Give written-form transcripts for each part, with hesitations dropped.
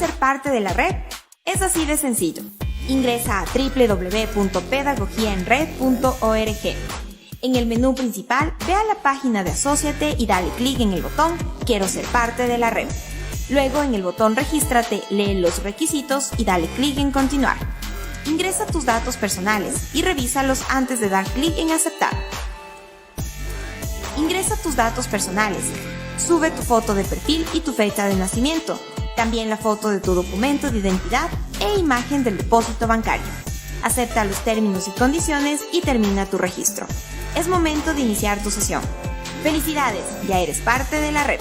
ser parte de la red? Es así de sencillo. Ingresa a www.pedagogiaenred.org. En el menú principal, ve a la página de Asóciate y dale clic en el botón Quiero ser parte de la red. Luego, en el botón Regístrate, lee los requisitos y dale clic en Continuar. Ingresa tus datos personales y revísalos antes de dar clic en Aceptar. Ingresa tus datos personales. Sube tu foto de perfil y tu fecha de nacimiento. También la foto de tu documento de identidad e imagen del depósito bancario. Acepta los términos y condiciones y termina tu registro. Es momento de iniciar tu sesión. ¡Felicidades! Ya eres parte de la red.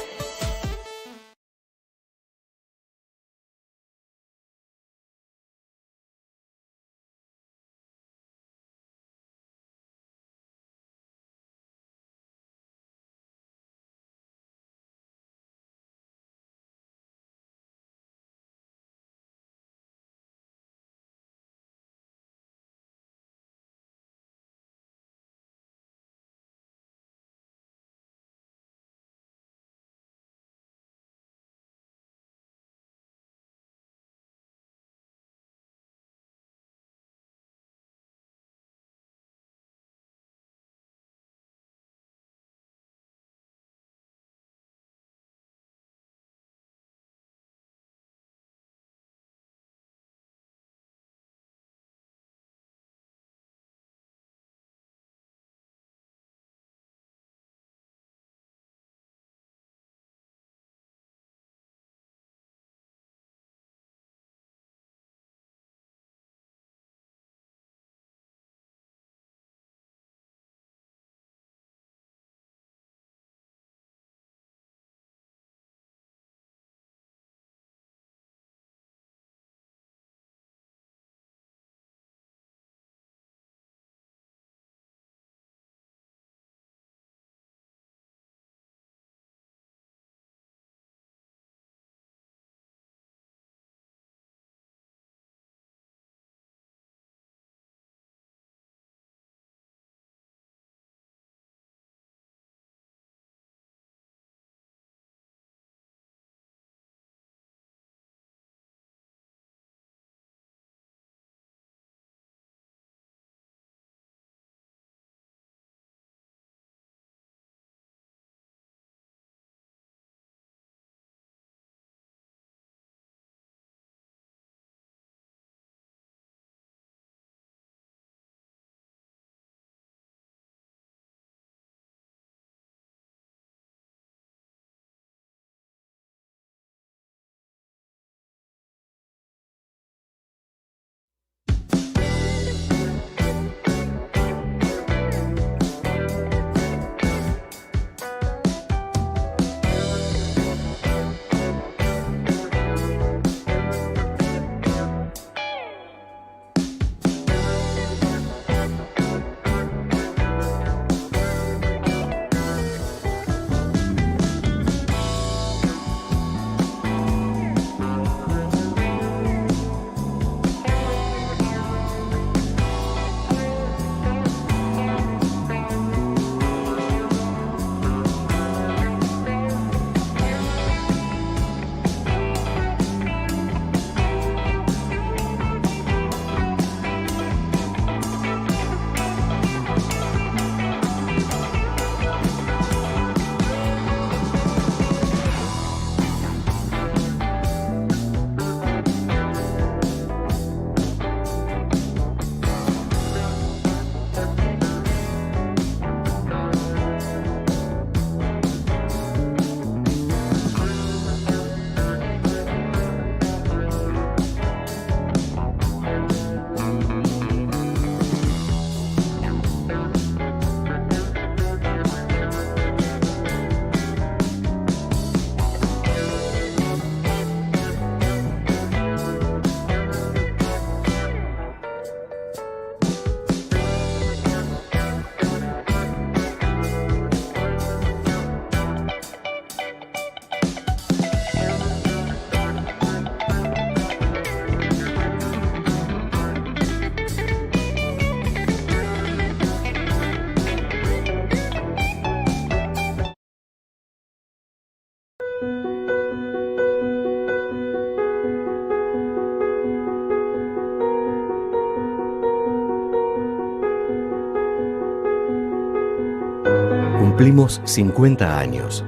Cumplimos 50 años.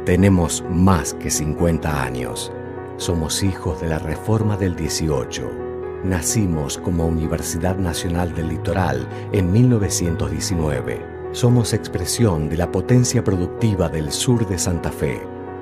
Tenemos más que 50 años. Somos hijos de la Reforma del 18. Nacimos como Universidad Nacional del Litoral en 1919. Somos expresión de la potencia productiva del sur de Santa Fe.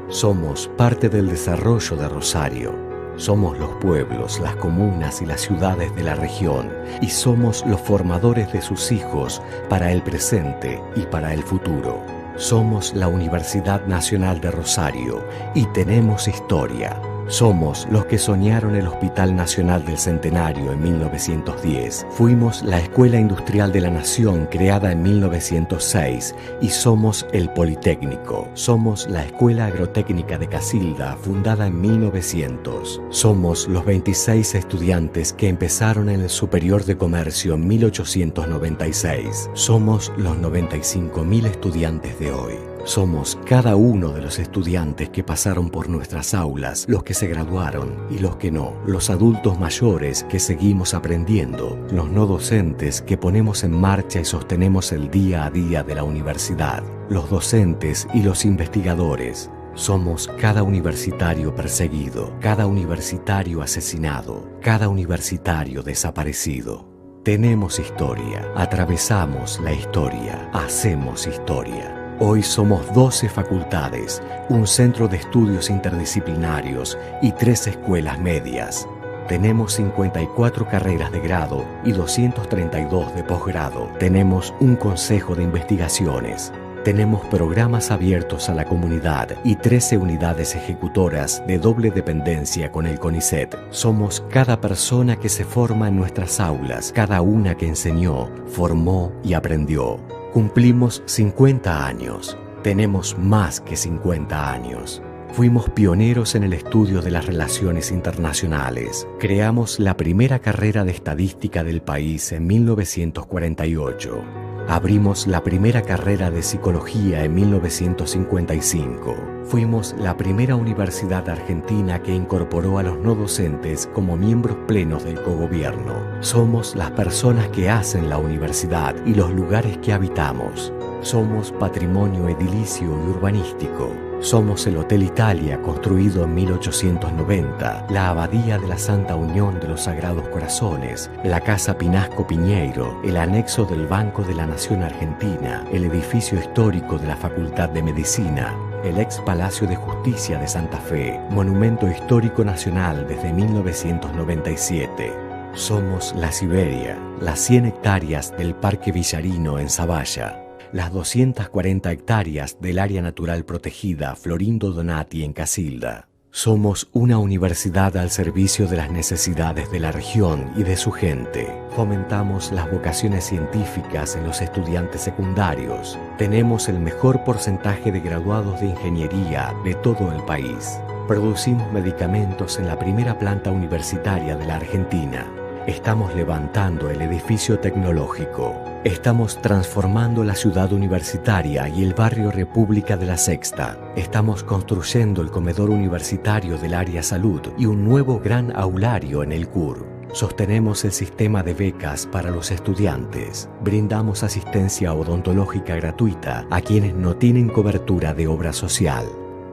Somos parte del desarrollo de Rosario. Somos los pueblos, las comunas y las ciudades de la región, y somos los formadores de sus hijos para el presente y para el futuro. Somos la Universidad Nacional de Rosario y tenemos historia. Somos los que soñaron el Hospital Nacional del Centenario en 1910. Fuimos la Escuela Industrial de la Nación creada en 1906 y somos el Politécnico. Somos la Escuela Agrotécnica de Casilda, fundada en 1900. Somos los 26 estudiantes que empezaron en el Superior de Comercio en 1896. Somos los 95.000 estudiantes de hoy. Somos cada uno de los estudiantes que pasaron por nuestras aulas, los que se graduaron y los que no, los adultos mayores que seguimos aprendiendo, los no docentes que ponemos en marcha y sostenemos el día a día de la universidad, los docentes y los investigadores. Somos cada universitario perseguido, cada universitario asesinado, cada universitario desaparecido. Tenemos historia, atravesamos la historia, hacemos historia. Hoy somos 12 facultades, un centro de estudios interdisciplinarios y 3 escuelas medias. Tenemos 54 carreras de grado y 232 de posgrado. Tenemos un consejo de investigaciones. Tenemos programas abiertos a la comunidad y 13 unidades ejecutoras de doble dependencia con el CONICET. Somos cada persona que se forma en nuestras aulas, cada una que enseñó, formó y aprendió. Cumplimos 50 años. Tenemos más que 50 años. Fuimos pioneros en el estudio de las relaciones internacionales. Creamos la primera carrera de estadística del país en 1948. Abrimos la primera carrera de psicología en 1955. Fuimos la primera universidad argentina que incorporó a los no docentes como miembros plenos del cogobierno. Somos las personas que hacen la universidad y los lugares que habitamos. Somos patrimonio edilicio y urbanístico. Somos el Hotel Italia, construido en 1890, la Abadía de la Santa Unión de los Sagrados Corazones, la Casa Pinasco Piñeiro, el anexo del Banco de la Nación Argentina, el edificio histórico de la Facultad de Medicina, el ex Palacio de Justicia de Santa Fe, monumento histórico nacional desde 1997. Somos la Siberia, las 100 hectáreas del Parque Villarino en Zavalla, las 240 hectáreas del área natural protegida Florindo Donati en Casilda. Somos una universidad al servicio de las necesidades de la región y de su gente. Fomentamos las vocaciones científicas en los estudiantes secundarios. Tenemos el mejor porcentaje de graduados de ingeniería de todo el país. Producimos medicamentos en la primera planta universitaria de la Argentina. Estamos levantando el edificio tecnológico. Estamos transformando la ciudad universitaria y el barrio República de la Sexta. Estamos construyendo el comedor universitario del área salud y un nuevo gran aulario en el CUR. Sostenemos el sistema de becas para los estudiantes. Brindamos asistencia odontológica gratuita a quienes no tienen cobertura de obra social.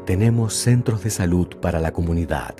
Tenemos centros de salud para la comunidad.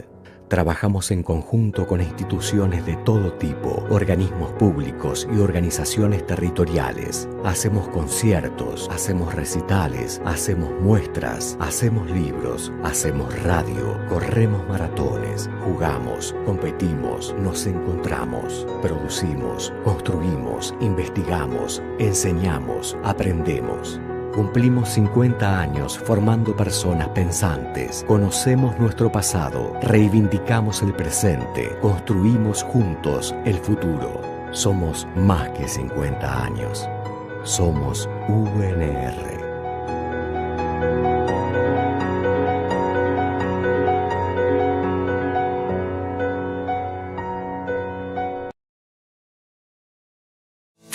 Trabajamos en conjunto con instituciones de todo tipo, organismos públicos y organizaciones territoriales. Hacemos conciertos, hacemos recitales, hacemos muestras, hacemos libros, hacemos radio, corremos maratones, jugamos, competimos, nos encontramos, producimos, construimos, investigamos, enseñamos, aprendemos. Cumplimos 50 años formando personas pensantes. Conocemos nuestro pasado, reivindicamos el presente, construimos juntos el futuro. Somos más que 50 años. Somos UNR.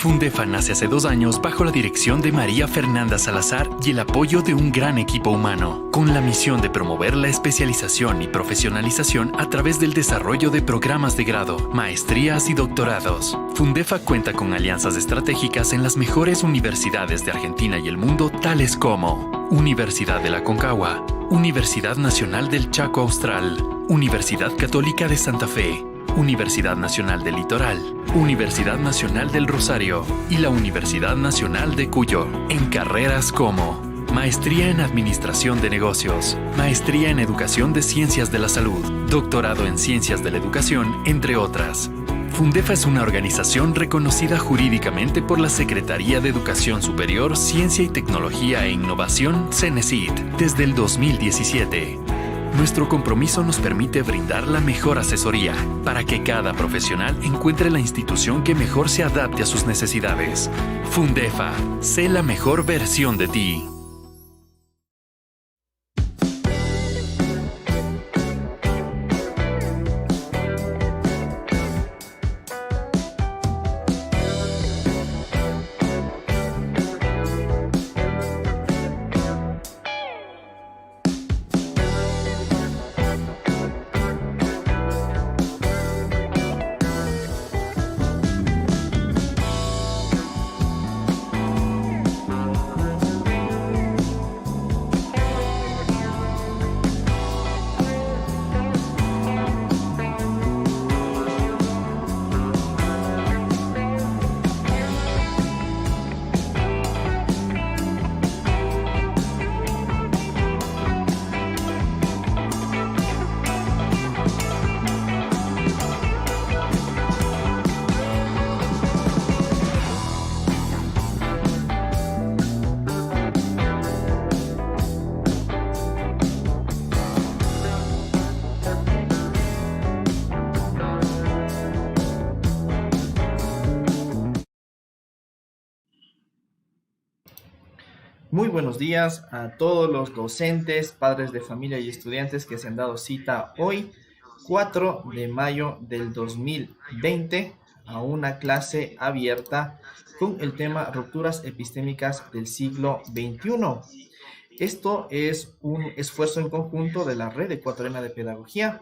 Fundefa nace hace 2 años bajo la dirección de María Fernanda Salazar y el apoyo de un gran equipo humano, con la misión de promover la especialización y profesionalización a través del desarrollo de programas de grado, maestrías y doctorados. Fundefa cuenta con alianzas estratégicas en las mejores universidades de Argentina y el mundo, tales como Universidad de la Aconcagua, Universidad Nacional del Chaco Austral, Universidad Católica de Santa Fe, Universidad Nacional del Litoral, Universidad Nacional del Rosario y la Universidad Nacional de Cuyo, en carreras como Maestría en Administración de Negocios, Maestría en Educación de Ciencias de la Salud, Doctorado en Ciencias de la Educación, entre otras. Fundefa es una organización reconocida jurídicamente por la Secretaría de Educación Superior, Ciencia y Tecnología e Innovación, CENESID, desde el 2017. Nuestro compromiso nos permite brindar la mejor asesoría para que cada profesional encuentre la institución que mejor se adapte a sus necesidades. Fundefa, sé la mejor versión de ti. Muy buenos días a todos los docentes, padres de familia y estudiantes que se han dado cita hoy, 4 de mayo del 2020, a una clase abierta con el tema Rupturas epistémicas del siglo XXI. Esto es un esfuerzo en conjunto de la Red Ecuatoriana de Pedagogía,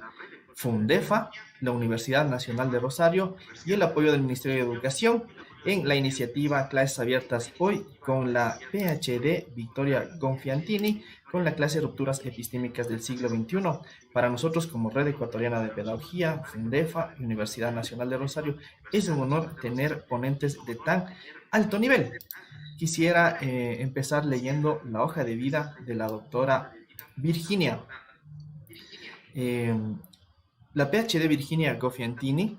Fundefa, la Universidad Nacional de Rosario y el apoyo del Ministerio de Educación en la iniciativa Clases Abiertas Hoy con la PhD Victoria Gonfiantini con la clase Rupturas Epistémicas del siglo XXI. Para nosotros como Red Ecuatoriana de Pedagogía, Fundefa y Universidad Nacional de Rosario es un honor tener ponentes de tan alto nivel. Quisiera empezar leyendo la hoja de vida de la doctora Virginia. La PhD Virginia Gonfiantini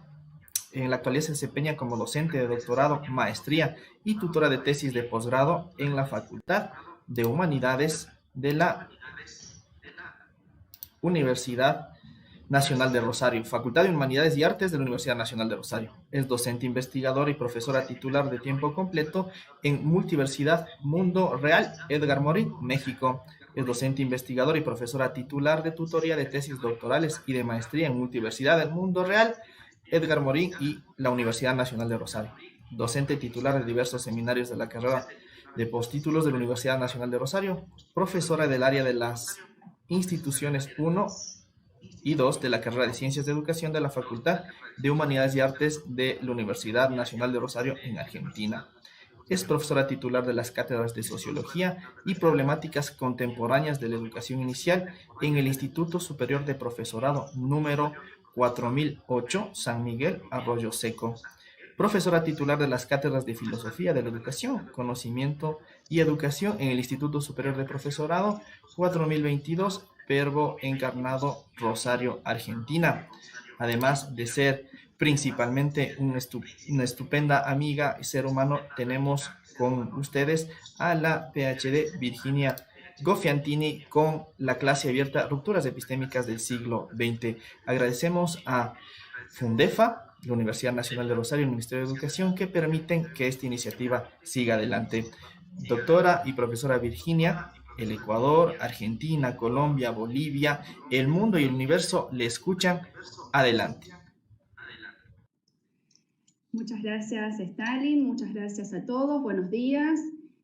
en la actualidad se desempeña como docente de doctorado, maestría y tutora de tesis de posgrado en la Facultad de Humanidades de la Universidad Nacional de Rosario, Facultad de Humanidades y Artes de la Universidad Nacional de Rosario. Es docente investigadora y profesora titular de tiempo completo en Multiversidad Mundo Real, Edgar Morin, México. Es docente investigadora y profesora titular de tutoría de tesis doctorales y de maestría en Multiversidad del Mundo Real, Edgar Morin y la Universidad Nacional de Rosario. Docente titular de diversos seminarios de la carrera de postítulos de la Universidad Nacional de Rosario. Profesora del área de las instituciones 1 y 2 de la carrera de Ciencias de Educación de la Facultad de Humanidades y Artes de la Universidad Nacional de Rosario en Argentina. Es profesora titular de las cátedras de Sociología y Problemáticas Contemporáneas de la Educación Inicial en el Instituto Superior de Profesorado número 4008, San Miguel, Arroyo Seco. Profesora titular de las cátedras de Filosofía de la Educación, Conocimiento y Educación en el Instituto Superior de Profesorado 4022, Verbo Encarnado, Rosario, Argentina. Además de ser principalmente una estupenda amiga y ser humano, tenemos con ustedes a la PhD Virginia Gonfiantini con la clase abierta Rupturas Epistémicas del siglo XX. Agradecemos a Fundefa, la Universidad Nacional de Rosario y el Ministerio de Educación que permiten que esta iniciativa siga adelante. Doctora y profesora Virginia, el Ecuador, Argentina, Colombia, Bolivia, el mundo y el universo le escuchan. Adelante. Muchas gracias, Stalin. Muchas gracias a todos. Buenos días.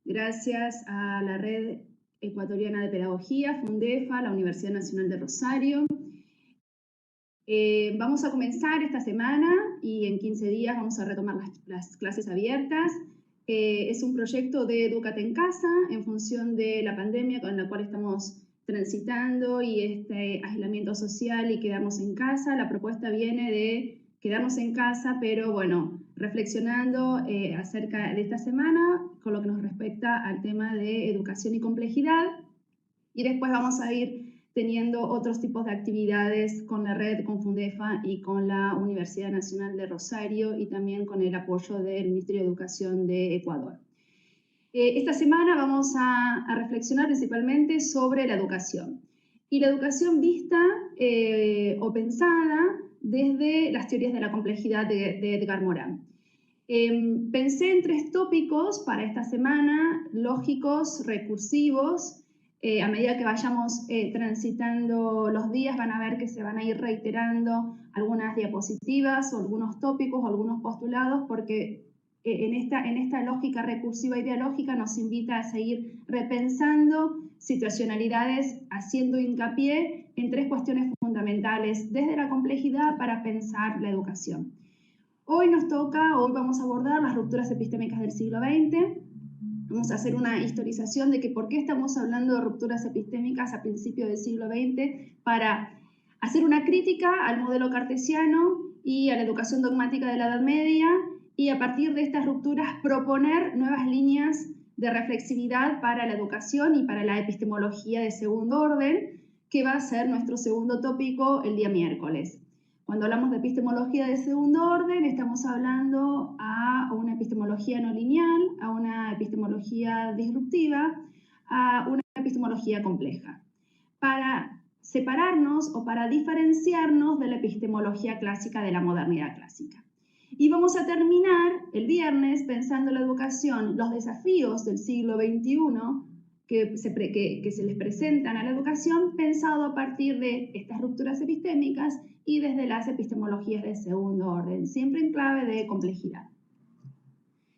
Gracias a la Red Ecuatoriana de Pedagogía, Fundefa, la Universidad Nacional de Rosario. Vamos a comenzar esta semana y en 15 días vamos a retomar las clases abiertas. Es un proyecto de Edúcate en Casa en función de la pandemia con la cual estamos transitando y este aislamiento social y quedarnos en casa. La propuesta viene de quedarnos en casa, pero bueno, reflexionando acerca de esta semana con lo que nos respecta al tema de educación y complejidad. Y después vamos a ir teniendo otros tipos de actividades con la red, con Fundefa y con la Universidad Nacional de Rosario y también con el apoyo del Ministerio de Educación de Ecuador. Esta semana vamos a reflexionar principalmente sobre la educación. Y la educación vista o pensada desde las teorías de la complejidad de Edgar Morin. Pensé en 3 tópicos para esta semana, lógicos, recursivos. A medida que vayamos transitando los días van a ver que se van a ir reiterando algunas diapositivas o algunos tópicos o algunos postulados porque en esta lógica recursiva ideológica nos invita a seguir repensando situacionalidades, haciendo hincapié en 3 cuestiones fundamentales desde la complejidad para pensar la educación. Hoy vamos a abordar las rupturas epistémicas del siglo XX. Vamos a hacer una historización de que por qué estamos hablando de rupturas epistémicas a principios del siglo XX para hacer una crítica al modelo cartesiano y a la educación dogmática de la Edad Media y a partir de estas rupturas proponer nuevas líneas de reflexividad para la educación y para la epistemología de segundo orden, que va a ser nuestro segundo tópico el día miércoles. Cuando hablamos de epistemología de segundo orden, estamos hablando a una epistemología no lineal, a una epistemología disruptiva, a una epistemología compleja. Para separarnos o para diferenciarnos de la epistemología clásica, de la modernidad clásica. Y vamos a terminar el viernes pensando en la educación, los desafíos del siglo XXI que se les presentan a la educación, pensado a partir de estas rupturas epistémicas y desde las epistemologías de segundo orden, siempre en clave de complejidad.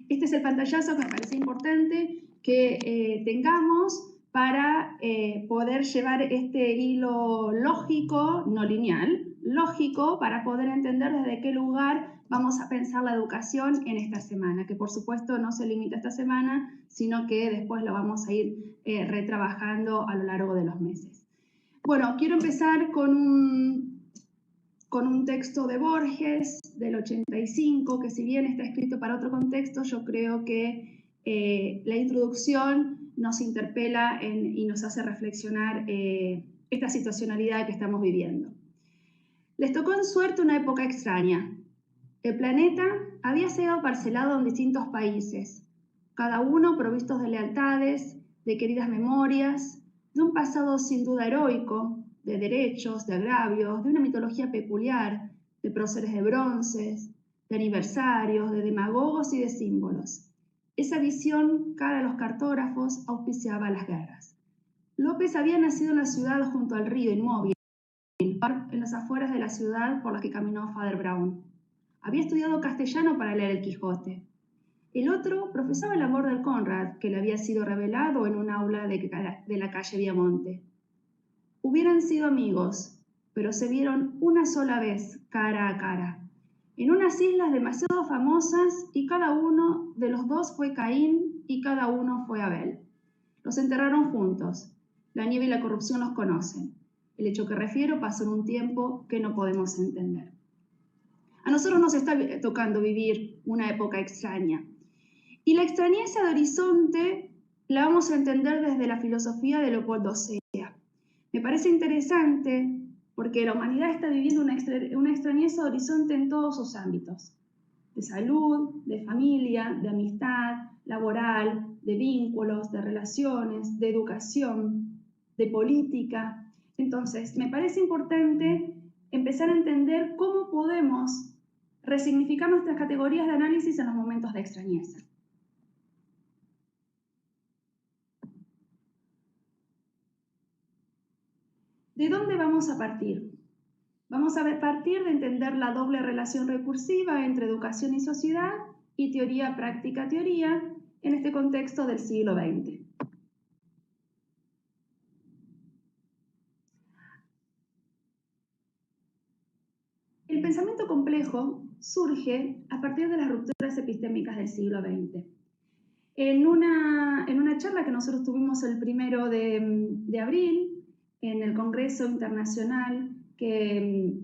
Este es el pantallazo que me parece importante que tengamos para poder llevar este hilo lógico, no lineal, lógico, para poder entender desde qué lugar vamos a pensar la educación en esta semana, que por supuesto no se limita a esta semana, sino que después lo vamos a ir retrabajando a lo largo de los meses. Bueno, quiero empezar con un texto de Borges del 85, que si bien está escrito para otro contexto, yo creo que la introducción nos interpela y nos hace reflexionar esta situacionalidad que estamos viviendo. Les tocó en suerte una época extraña. El planeta había sido parcelado en distintos países, cada uno provistos de lealtades, de queridas memorias, de un pasado sin duda heroico, de derechos, de agravios, de una mitología peculiar, de próceres de bronces, de aniversarios, de demagogos y de símbolos. Esa visión, cara a los cartógrafos, auspiciaba las guerras. López había nacido en la ciudad junto al río inmóvil, en las afueras de la ciudad por las que caminó Father Brown. Había estudiado castellano para leer el Quijote. El otro profesaba el amor del Conrad, que le había sido revelado en un aula de la calle Viamonte. Hubieran sido amigos, pero se vieron una sola vez, cara a cara, en unas islas demasiado famosas, y cada uno de los dos fue Caín y cada uno fue Abel. Los enterraron juntos. La nieve y la corrupción los conocen. El hecho que refiero pasó en un tiempo que no podemos entender. A nosotros nos está tocando vivir una época extraña. Y la extrañeza de horizonte la vamos a entender desde la filosofía de Leopoldo Sea. Me parece interesante porque la humanidad está viviendo una extrañeza de horizonte en todos sus ámbitos. De salud, de familia, de amistad, laboral, de vínculos, de relaciones, de educación, de política. Entonces, me parece importante empezar a entender cómo podemos resignificar nuestras categorías de análisis en los momentos de extrañeza. ¿De dónde vamos a partir? Vamos a partir de entender la doble relación recursiva entre educación y sociedad y teoría, práctica, teoría en este contexto del siglo XX. El pensamiento complejo surge a partir de las rupturas epistémicas del siglo XX. En una charla que nosotros tuvimos el 1 de abril en el Congreso Internacional que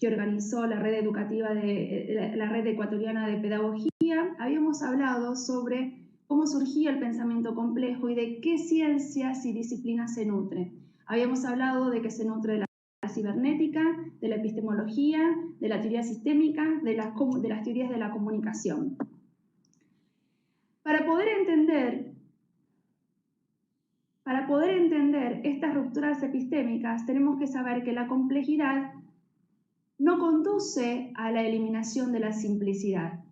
organizó la red educativa la red ecuatoriana de pedagogía, habíamos hablado sobre cómo surgía el pensamiento complejo y de qué ciencias y disciplinas se nutre. Habíamos hablado de que se nutre de la cibernética, de la epistemología, de la teoría sistémica, de las teorías de la comunicación. Para poder entender estas rupturas epistémicas, tenemos que saber que la complejidad no conduce a la eliminación de la simplicidad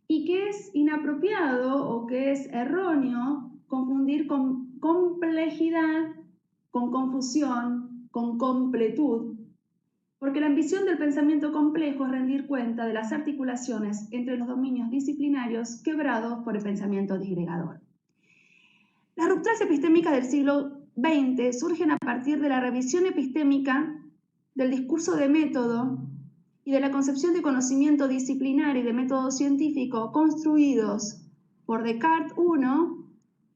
y que es inapropiado o que es erróneo confundir complejidad con confusión, con completud, porque la ambición del pensamiento complejo es rendir cuenta de las articulaciones entre los dominios disciplinarios quebrados por el pensamiento disgregador. Las rupturas epistémicas del siglo XX surgen a partir de la revisión epistémica del discurso de método y de la concepción de conocimiento disciplinario y de método científico construidos por Descartes I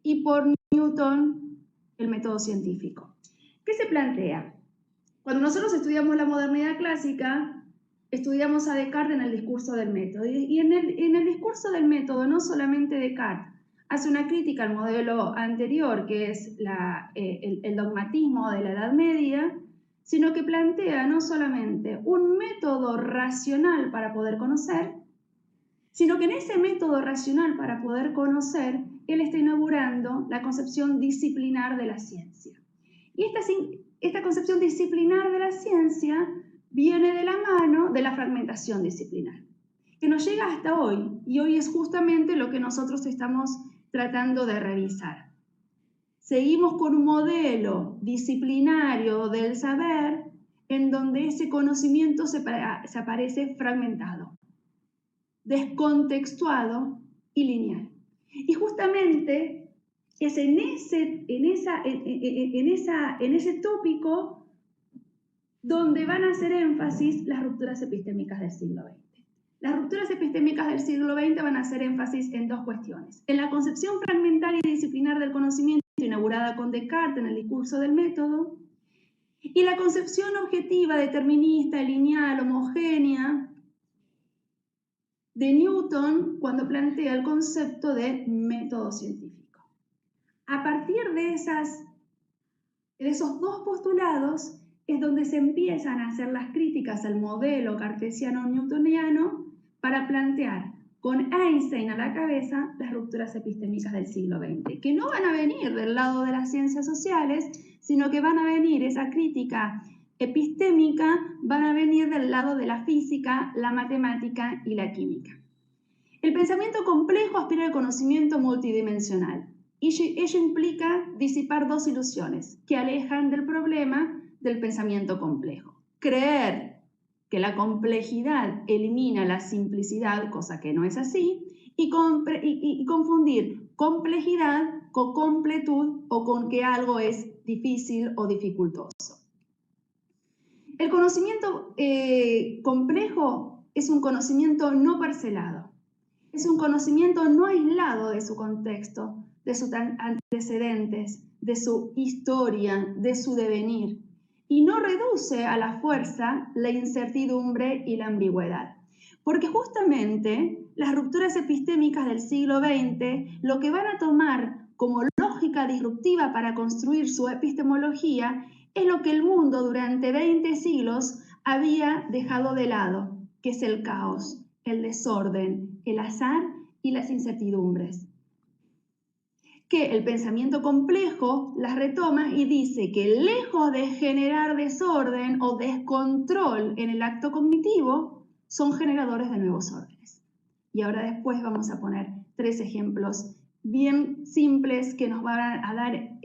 y por Newton, el método científico. ¿Qué se plantea? Cuando nosotros estudiamos la modernidad clásica, estudiamos a Descartes en el discurso del método. Y en el discurso del método, no solamente Descartes hace una crítica al modelo anterior, que es el dogmatismo de la Edad Media, sino que plantea no solamente un método racional para poder conocer, sino que en ese método racional para poder conocer, él está inaugurando la concepción disciplinar de la ciencia. Y esta concepción disciplinar de la ciencia viene de la mano de la fragmentación disciplinar, que nos llega hasta hoy, y hoy es justamente lo que nosotros estamos tratando de revisar. Seguimos con un modelo disciplinario del saber en donde ese conocimiento se aparece fragmentado, descontextuado y lineal. Y justamente es en ese tópico donde van a hacer énfasis las rupturas epistémicas del siglo XX. Las rupturas epistémicas del siglo XX van a hacer énfasis en dos cuestiones. En la concepción fragmentaria y disciplinar del conocimiento inaugurada con Descartes en el discurso del método, y la concepción objetiva, determinista, lineal, homogénea de Newton cuando plantea el concepto de método científico. A partir de esos dos postulados es donde se empiezan a hacer las críticas al modelo cartesiano-newtoniano para plantear con Einstein a la cabeza las rupturas epistémicas del siglo XX, que no van a venir del lado de las ciencias sociales, sino que van a venir, esa crítica epistémica, van a venir del lado de la física, la matemática y la química. El pensamiento complejo aspira al conocimiento multidimensional, y ello implica disipar dos ilusiones que alejan del problema del pensamiento complejo. Creer que la complejidad elimina la simplicidad, cosa que no es así, y confundir complejidad con completud o con que algo es difícil o dificultoso. El conocimiento complejo es un conocimiento no parcelado, es un conocimiento no aislado de su contexto, de sus antecedentes, de su historia, de su devenir, y no reduce a la fuerza la incertidumbre y la ambigüedad. Porque justamente las rupturas epistémicas del siglo XX lo que van a tomar como lógica disruptiva para construir su epistemología es lo que el mundo durante 20 siglos había dejado de lado, que es el caos, el desorden, el azar y las incertidumbres. Que el pensamiento complejo las retoma y dice que lejos de generar desorden o descontrol en el acto cognitivo, son generadores de nuevos órdenes. Y ahora después vamos a poner 3 ejemplos bien simples que nos van a dar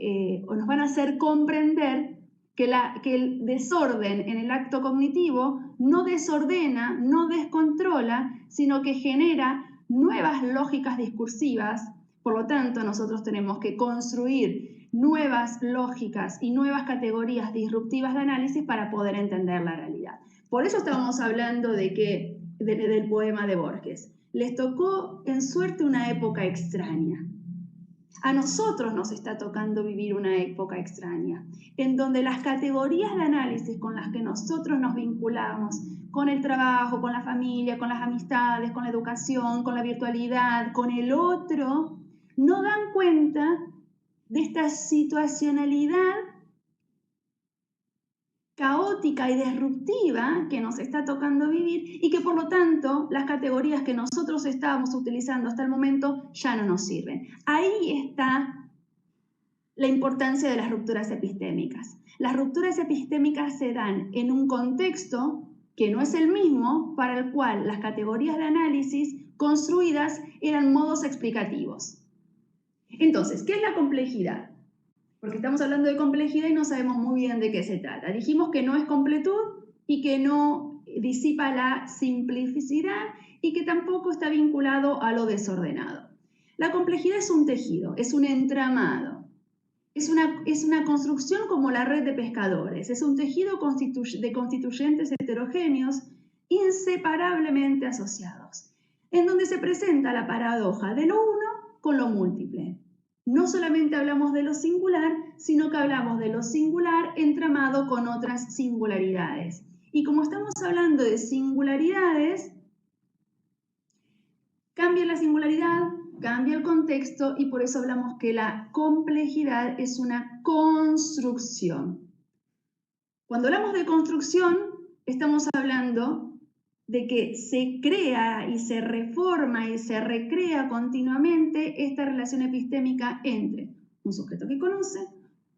o nos van a hacer comprender que el desorden en el acto cognitivo no desordena, no descontrola, sino que genera nuevas lógicas discursivas. Por lo tanto, nosotros tenemos que construir nuevas lógicas y nuevas categorías disruptivas de análisis para poder entender la realidad. Por eso estábamos hablando del poema de Borges. Les tocó en suerte una época extraña. A nosotros nos está tocando vivir una época extraña, en donde las categorías de análisis con las que nosotros nos vinculamos, con el trabajo, con la familia, con las amistades, con la educación, con la virtualidad, con el otro, no dan cuenta de esta situacionalidad caótica y disruptiva que nos está tocando vivir y que por lo tanto las categorías que nosotros estábamos utilizando hasta el momento ya no nos sirven. Ahí está la importancia de las rupturas epistémicas. Las rupturas epistémicas se dan en un contexto que no es el mismo para el cual las categorías de análisis construidas eran modos explicativos. Entonces, ¿qué es la complejidad? Porque estamos hablando de complejidad y no sabemos muy bien de qué se trata. Dijimos que no es completud y que no disipa la simplicidad y que tampoco está vinculado a lo desordenado. La complejidad es un tejido, es un entramado, es una construcción como la red de pescadores, es un tejido de constituyentes heterogéneos inseparablemente asociados, en donde se presenta la paradoja de lo uno con lo múltiple. No solamente hablamos de lo singular, sino que hablamos de lo singular entramado con otras singularidades. Y como estamos hablando de singularidades, cambia la singularidad, cambia el contexto y por eso hablamos que la complejidad es una construcción. Cuando hablamos de construcción, estamos hablando de que se crea y se reforma y se recrea continuamente esta relación epistémica entre un sujeto que conoce,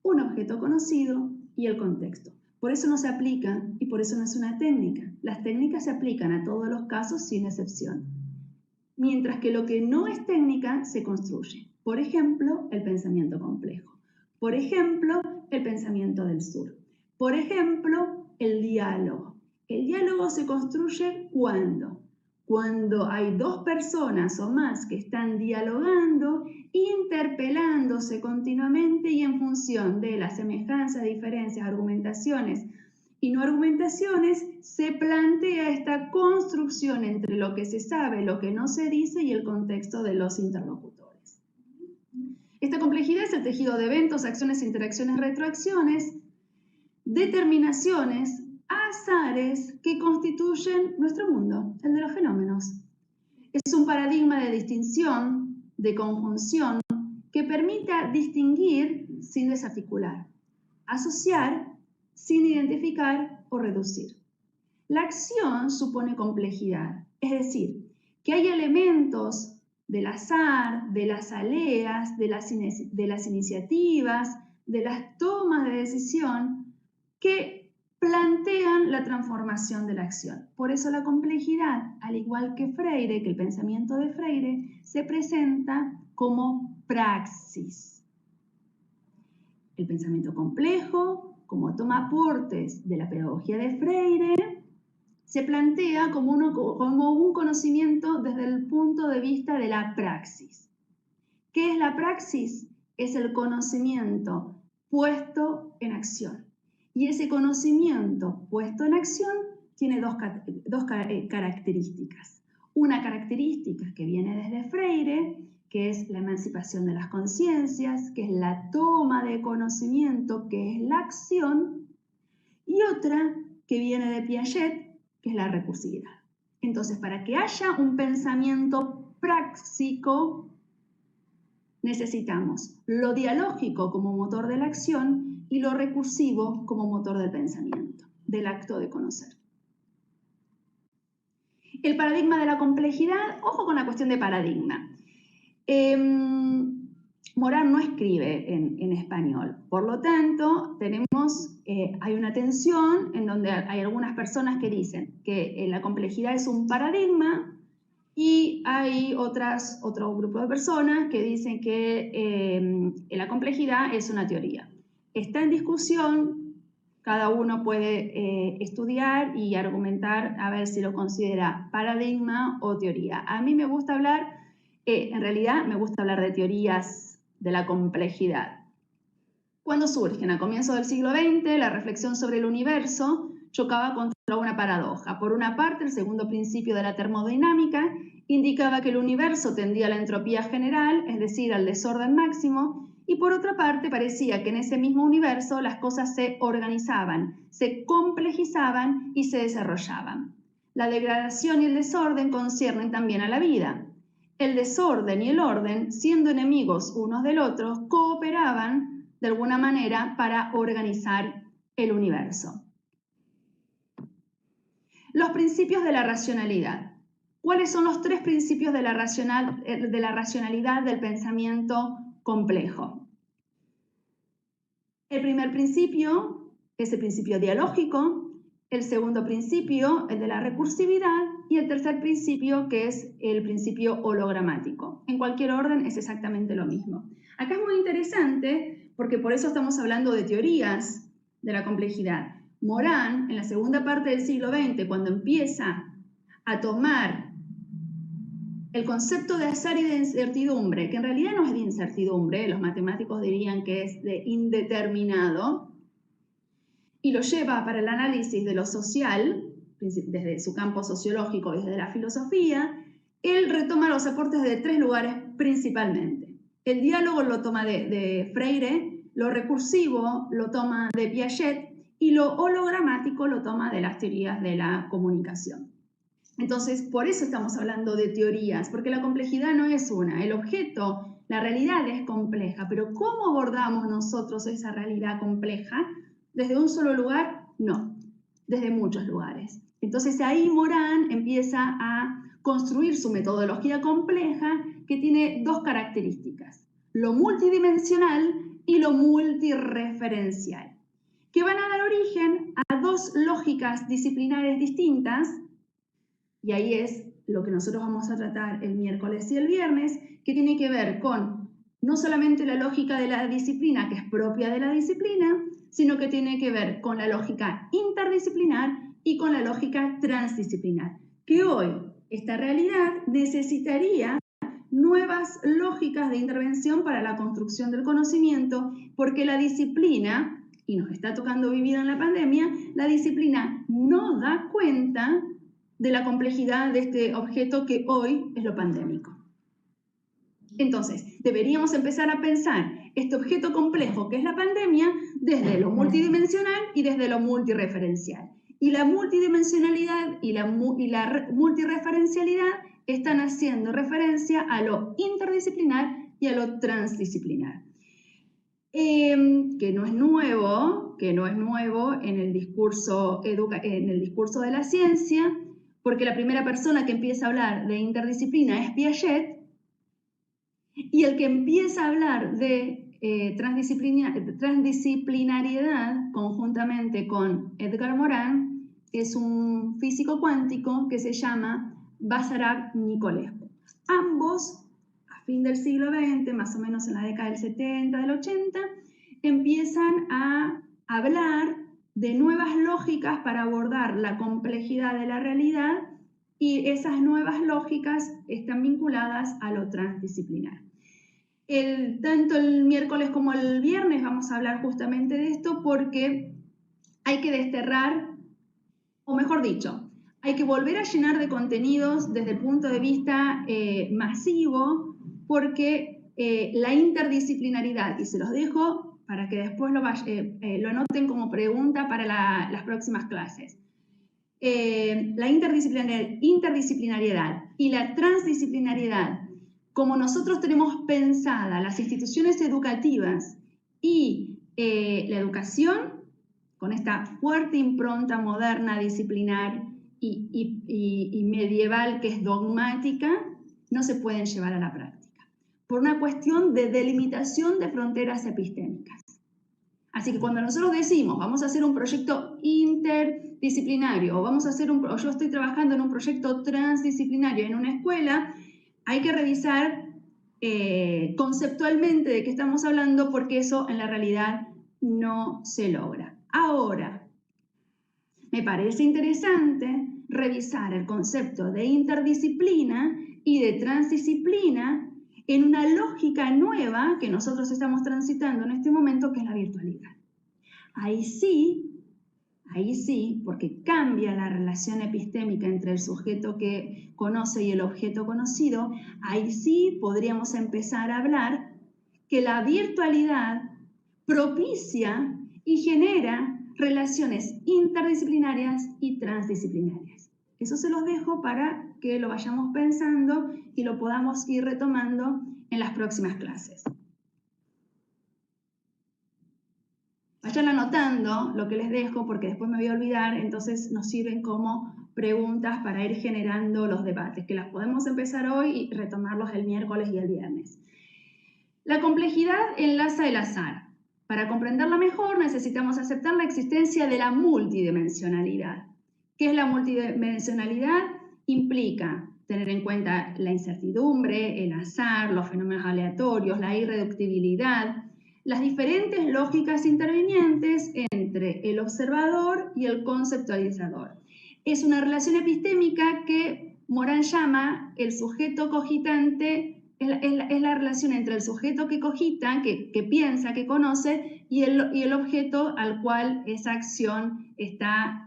un objeto conocido y el contexto. Por eso no se aplica y por eso no es una técnica. Las técnicas se aplican a todos los casos sin excepción. Mientras que lo que no es técnica se construye. Por ejemplo, el pensamiento complejo. Por ejemplo, el pensamiento del sur. Por ejemplo, el diálogo. El diálogo se construye cuando hay dos personas o más que están dialogando, interpelándose continuamente y en función de las semejanzas, diferencias, argumentaciones y no argumentaciones, se plantea esta construcción entre lo que se sabe, lo que no se dice y el contexto de los interlocutores. Esta complejidad es el tejido de eventos, acciones, interacciones, retroacciones, determinaciones, azares que constituyen nuestro mundo, el de los fenómenos. Es un paradigma de distinción, de conjunción, que permita distinguir sin desarticular, asociar sin identificar o reducir. La acción supone complejidad, es decir, que hay elementos del azar, de las aleas, de las iniciativas, de las tomas de decisión que plantean la transformación de la acción. Por eso la complejidad, al igual que Freire, que el pensamiento de Freire, se presenta como praxis. El pensamiento complejo, como toma aportes de la pedagogía de Freire, se plantea como un conocimiento desde el punto de vista de la praxis. ¿Qué es la praxis? Es el conocimiento puesto en acción. Y ese conocimiento puesto en acción tiene dos características. Una característica que viene desde Freire, que es la emancipación de las conciencias, que es la toma de conocimiento, que es la acción, y otra que viene de Piaget, que es la recursividad. Entonces, para que haya un pensamiento práctico, necesitamos lo dialógico como motor de la acción y lo recursivo como motor del pensamiento, del acto de conocer. El paradigma de la complejidad, ojo con la cuestión de paradigma. Morán no escribe en español, por lo tanto, hay una tensión en donde hay algunas personas que dicen que la complejidad es un paradigma y hay otro grupo de personas que dicen que la complejidad es una teoría. Está en discusión cada uno puede estudiar y argumentar a ver si lo considera paradigma o teoría. A mí me gusta hablar, en realidad me gusta hablar de teorías de la complejidad. Cuando surgen a comienzos del siglo XX, la reflexión sobre el universo chocaba contra una paradoja. Por una parte, el segundo principio de la termodinámica indicaba que el universo tendía a la entropía general, es decir, al desorden máximo, y por otra parte parecía que en ese mismo universo las cosas se organizaban, se complejizaban y se desarrollaban. La degradación y el desorden conciernen también a la vida. El desorden y el orden, siendo enemigos unos del otro, cooperaban de alguna manera para organizar el universo. Los principios de la racionalidad. ¿Cuáles son los tres principios de la racionalidad del pensamiento complejo? El primer principio es el principio dialógico, el segundo principio, el de la recursividad, y el tercer principio, que es el principio hologramático. En cualquier orden es exactamente lo mismo. Acá es muy interesante porque por eso estamos hablando de teorías de la complejidad. Morán, en la segunda parte del siglo XX, cuando empieza a tomar el concepto de azar y de incertidumbre, que en realidad no es de incertidumbre, los matemáticos dirían que es de indeterminado, y lo lleva para el análisis de lo social, desde su campo sociológico y desde la filosofía, él retoma los aportes de tres lugares principalmente. El diálogo lo toma de Freire, lo recursivo lo toma de Piaget y lo hologramático lo toma de las teorías de la comunicación. Entonces, por eso estamos hablando de teorías, porque la complejidad no es una. El objeto, la realidad es compleja, pero ¿cómo abordamos nosotros esa realidad compleja? ¿Desde un solo lugar? No, desde muchos lugares. Entonces ahí Morán empieza a construir su metodología compleja que tiene dos características, lo multidimensional y lo multireferencial, que van a dar origen a dos lógicas disciplinares distintas, y ahí es lo que nosotros vamos a tratar el miércoles y el viernes, que tiene que ver con no solamente la lógica de la disciplina, que es propia de la disciplina, sino que tiene que ver con la lógica interdisciplinar y con la lógica transdisciplinar, que hoy esta realidad necesitaría nuevas lógicas de intervención para la construcción del conocimiento, porque la disciplina, y nos está tocando vivir en la pandemia, la disciplina no da cuenta de la complejidad de este objeto que hoy es lo pandémico. Entonces, deberíamos empezar a pensar este objeto complejo que es la pandemia desde lo multidimensional y desde lo multireferencial. Y la multidimensionalidad y la multireferencialidad están haciendo referencia a lo interdisciplinar y a lo transdisciplinar. Que no es nuevo en el discurso de la ciencia, porque la primera persona que empieza a hablar de interdisciplina es Piaget, y el que empieza a hablar de transdisciplinariedad conjuntamente con Edgar Morin es un físico cuántico que se llama Basarab Nicolescu. Ambos, a fin del siglo XX, más o menos en la década del 70, del 80, empiezan a hablar de nuevas lógicas para abordar la complejidad de la realidad, y esas nuevas lógicas están vinculadas a lo transdisciplinar. Tanto el miércoles como el viernes vamos a hablar justamente de esto, porque hay que desterrar, o mejor dicho, hay que volver a llenar de contenidos desde el punto de vista masivo, porque la interdisciplinaridad, y se los dejo para que después lo anoten como pregunta para las próximas clases, la interdisciplinariedad y la transdisciplinariedad, como nosotros tenemos pensada las instituciones educativas y la educación, con esta fuerte impronta moderna, disciplinar y medieval que es dogmática, no se pueden llevar a la práctica, por una cuestión de delimitación de fronteras epistémicas. Así que cuando nosotros decimos, vamos a hacer un proyecto interdisciplinario, o yo estoy trabajando en un proyecto transdisciplinario en una escuela, hay que revisar conceptualmente de qué estamos hablando, porque eso en la realidad no se logra. Ahora, me parece interesante revisar el concepto de interdisciplina y de transdisciplina en una lógica nueva que nosotros estamos transitando en este momento, que es la virtualidad. Ahí sí, porque cambia la relación epistémica entre el sujeto que conoce y el objeto conocido, ahí sí podríamos empezar a hablar que la virtualidad propicia y genera relaciones interdisciplinarias y transdisciplinarias. Eso se los dejo para que lo vayamos pensando y lo podamos ir retomando en las próximas clases. Vayan anotando lo que les dejo porque después me voy a olvidar, entonces nos sirven como preguntas para ir generando los debates, que las podemos empezar hoy y retomarlos el miércoles y el viernes. La complejidad enlaza el azar. Para comprenderla mejor necesitamos aceptar la existencia de la multidimensionalidad. ¿Qué es la multidimensionalidad? Implica tener en cuenta la incertidumbre, el azar, los fenómenos aleatorios, la irreductibilidad, las diferentes lógicas intervinientes entre el observador y el conceptualizador. Es una relación epistémica que Morán llama el sujeto cogitante, es la relación entre el sujeto que cogita, que piensa, que conoce, y el objeto al cual esa acción está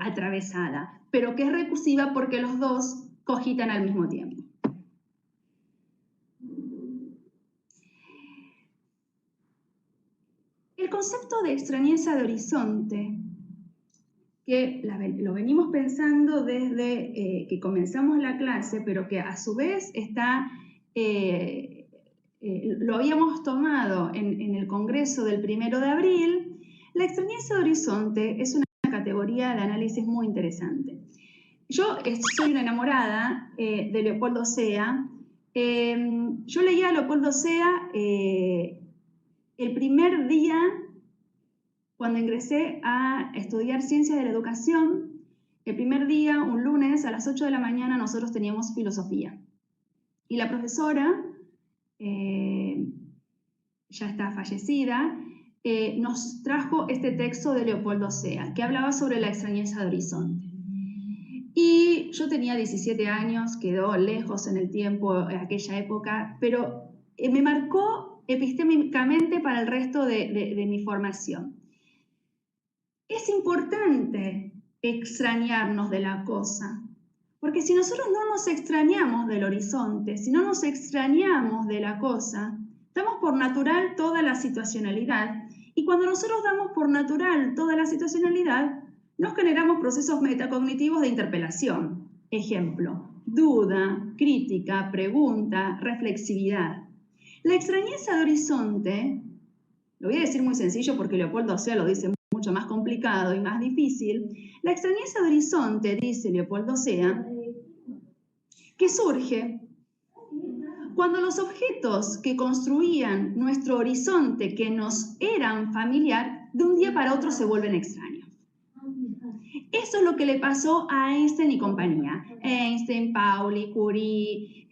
atravesada, pero que es recursiva porque los dos cogitan al mismo tiempo. El concepto de extrañeza de horizonte, que lo venimos pensando desde que comenzamos la clase, pero que a su vez está, lo habíamos tomado en el Congreso del 1 de abril, la extrañeza de horizonte es una categoría de análisis muy interesante. Yo soy una enamorada de Leopoldo Sea. Yo leía a Leopoldo Sea el primer día, cuando ingresé a estudiar Ciencias de la Educación, el primer día, un lunes, a las 8 de la mañana, nosotros teníamos filosofía. Y la profesora, ya está fallecida, nos trajo este texto de Leopoldo Sea, que hablaba sobre la extrañeza de horizonte. Y yo tenía 17 años, quedó lejos en el tiempo, en aquella época, pero me marcó epistémicamente para el resto de mi formación. Es importante extrañarnos de la cosa, porque si nosotros no nos extrañamos del horizonte, si no nos extrañamos de la cosa, damos por natural toda la situacionalidad, y cuando nosotros damos por natural toda la situacionalidad, nos generamos procesos metacognitivos de interpelación. Ejemplo, duda, crítica, pregunta, reflexividad. La extrañeza de horizonte, lo voy a decir muy sencillo porque Leopoldo Sea lo dice mucho más complicado y más difícil. La extrañeza de horizonte, dice Leopoldo Sea, que surge cuando los objetos que construían nuestro horizonte, que nos eran familiar, de un día para otro se vuelven extraños. Eso es lo que le pasó a Einstein y compañía. Einstein, Pauli, Curie,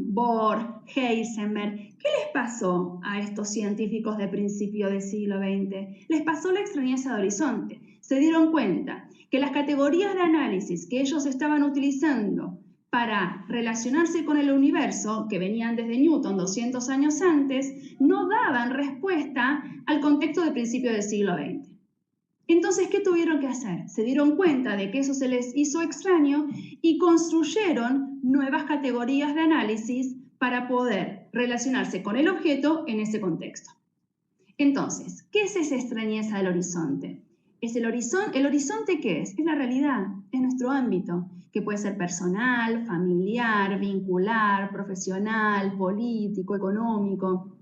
Bohr, Heisenberg. ¿Qué les pasó a estos científicos de principio del siglo XX? Les pasó la extrañeza de horizonte. Se dieron cuenta que las categorías de análisis que ellos estaban utilizando para relacionarse con el universo, que venían desde Newton 200 años antes, no daban respuesta al contexto de principio del siglo XX. Entonces, ¿qué tuvieron que hacer? Se dieron cuenta de que eso se les hizo extraño y construyeron nuevas categorías de análisis para poder relacionarse con el objeto en ese contexto. Entonces, ¿qué es esa extrañeza del horizonte? ¿El horizonte qué es? Es la realidad, es nuestro ámbito, que puede ser personal, familiar, vincular, profesional, político, económico.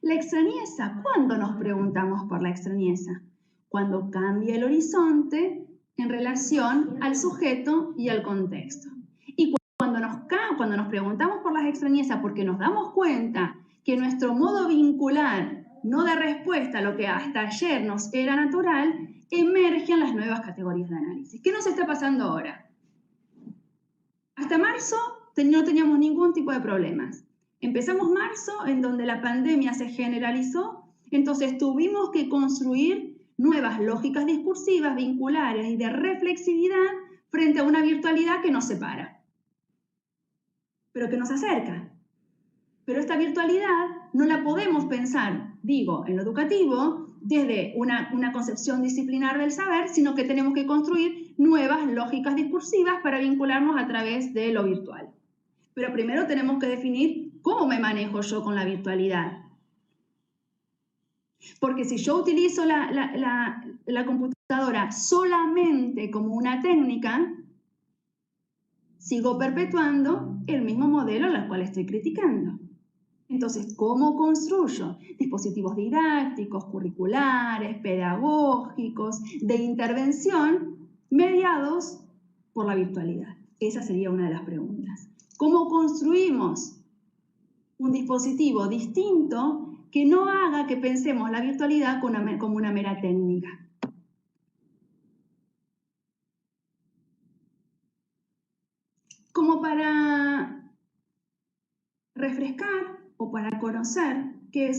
La extrañeza, ¿cuándo nos preguntamos por la extrañeza? Cuando cambia el horizonte en relación al sujeto y al contexto. Y cuando nos preguntamos por las extrañezas porque nos damos cuenta que nuestro modo vincular no da respuesta a lo que hasta ayer nos era natural, emergen las nuevas categorías de análisis. ¿Qué nos está pasando ahora? Hasta marzo no teníamos ningún tipo de problemas. Empezamos marzo, en donde la pandemia se generalizó, entonces tuvimos que construir nuevas lógicas discursivas, vinculares y de reflexividad frente a una virtualidad que nos separa, pero que nos acerca. Pero esta virtualidad no la podemos pensar, digo, en lo educativo, desde una concepción disciplinar del saber, sino que tenemos que construir nuevas lógicas discursivas para vincularnos a través de lo virtual. Pero primero tenemos que definir cómo me manejo yo con la virtualidad. Porque si yo utilizo la computadora solamente como una técnica, sigo perpetuando el mismo modelo al cual estoy criticando. Entonces, ¿cómo construyo dispositivos didácticos, curriculares, pedagógicos, de intervención mediados por la virtualidad? Esa sería una de las preguntas. ¿Cómo construimos un dispositivo distinto que no haga que pensemos la virtualidad como una mera técnica? Como para refrescar o para conocer qué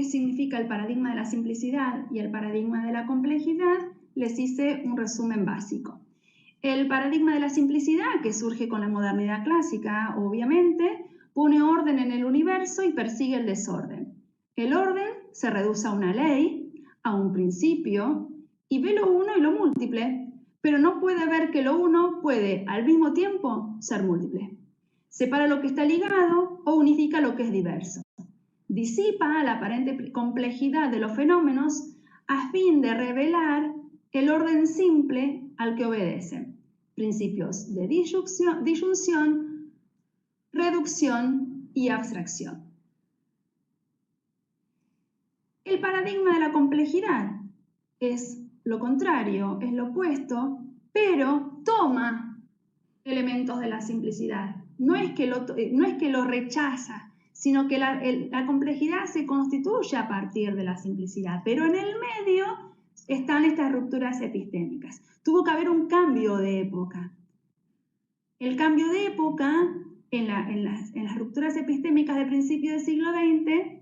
significa el paradigma de la simplicidad y el paradigma de la complejidad, les hice un resumen básico. El paradigma de la simplicidad, que surge con la modernidad clásica, obviamente, pone orden en el universo y persigue el desorden. El orden se reduce a una ley, a un principio, y ve lo uno y lo múltiple, pero no puede ver que lo uno puede al mismo tiempo ser múltiple. Separa lo que está ligado o unifica lo que es diverso. Disipa la aparente complejidad de los fenómenos a fin de revelar el orden simple al que obedecen. Principios de disyunción, reducción y abstracción. El paradigma de la complejidad es lo contrario, es lo opuesto, pero toma elementos de la simplicidad. No es que lo rechaza, sino que la complejidad se constituye a partir de la simplicidad. Pero en el medio están estas rupturas epistémicas. Tuvo que haber un cambio de época. El cambio de época en las rupturas epistémicas del principio del siglo XX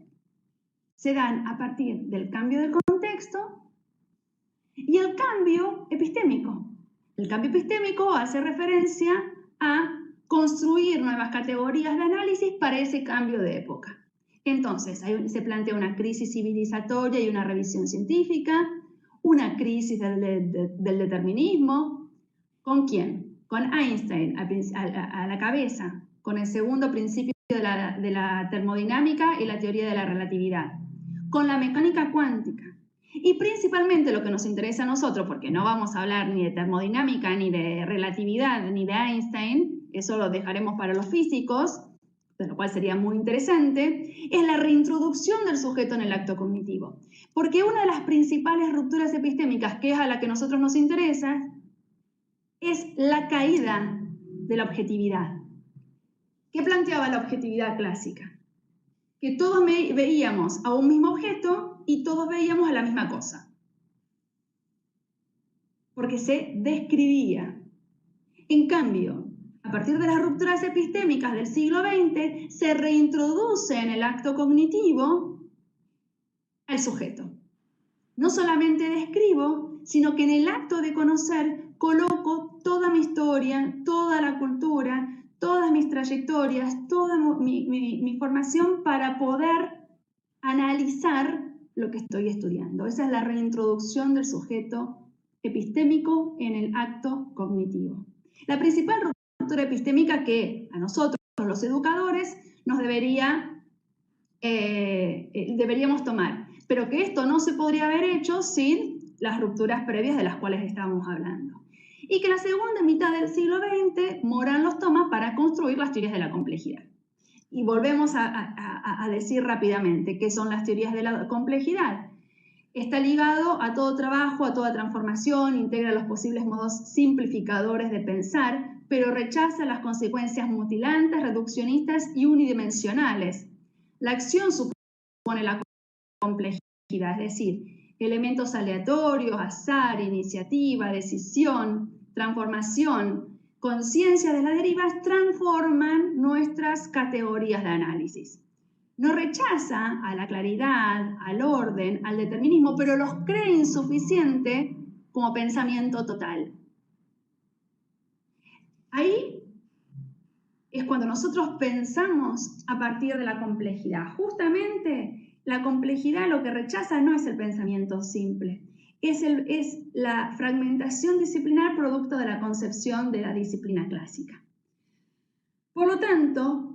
se dan a partir del cambio de contexto y el cambio epistémico. El cambio epistémico hace referencia a construir nuevas categorías de análisis para ese cambio de época. Entonces, se plantea una crisis civilizatoria y una revisión científica, una crisis del determinismo. ¿Con quién? Con Einstein a la cabeza, con el segundo principio de la termodinámica y la teoría de la relatividad, con la mecánica cuántica. Y principalmente lo que nos interesa a nosotros, porque no vamos a hablar ni de termodinámica, ni de relatividad, ni de Einstein, eso lo dejaremos para los físicos, de lo cual sería muy interesante, es la reintroducción del sujeto en el acto cognitivo. Porque una de las principales rupturas epistémicas, que es a la que a nosotros nos interesa, es la caída de la objetividad. ¿Qué planteaba la objetividad clásica? Que todos veíamos a un mismo objeto y todos veíamos a la misma cosa. Porque se describía. En cambio, a partir de las rupturas epistémicas del siglo XX, se reintroduce en el acto cognitivo al sujeto. No solamente describo, sino que en el acto de conocer coloco toda mi historia, toda la cultura, todas mis trayectorias, toda mi formación para poder analizar lo que estoy estudiando. Esa es la reintroducción del sujeto epistémico en el acto cognitivo. La principal ruptura epistémica que a nosotros, los educadores, nos deberíamos tomar, pero que esto no se podría haber hecho sin las rupturas previas de las cuales estábamos hablando. Y que la segunda mitad del siglo XX Morán los toma para construir las teorías de la complejidad. Y volvemos a decir rápidamente qué son las teorías de la complejidad. Está ligado a todo trabajo, a toda transformación, integra los posibles modos simplificadores de pensar, pero rechaza las consecuencias mutilantes, reduccionistas y unidimensionales. La acción supone la complejidad, es decir, elementos aleatorios, azar, iniciativa, decisión, transformación, conciencia de las derivas transforman nuestras categorías de análisis. no rechaza a la claridad, al orden, al determinismo, pero los cree insuficiente como pensamiento total. Ahí es cuando nosotros pensamos a partir de la complejidad. Justamente la complejidad lo que rechaza no es el pensamiento simple, es la fragmentación disciplinar producto de la concepción de la disciplina clásica. Por lo tanto,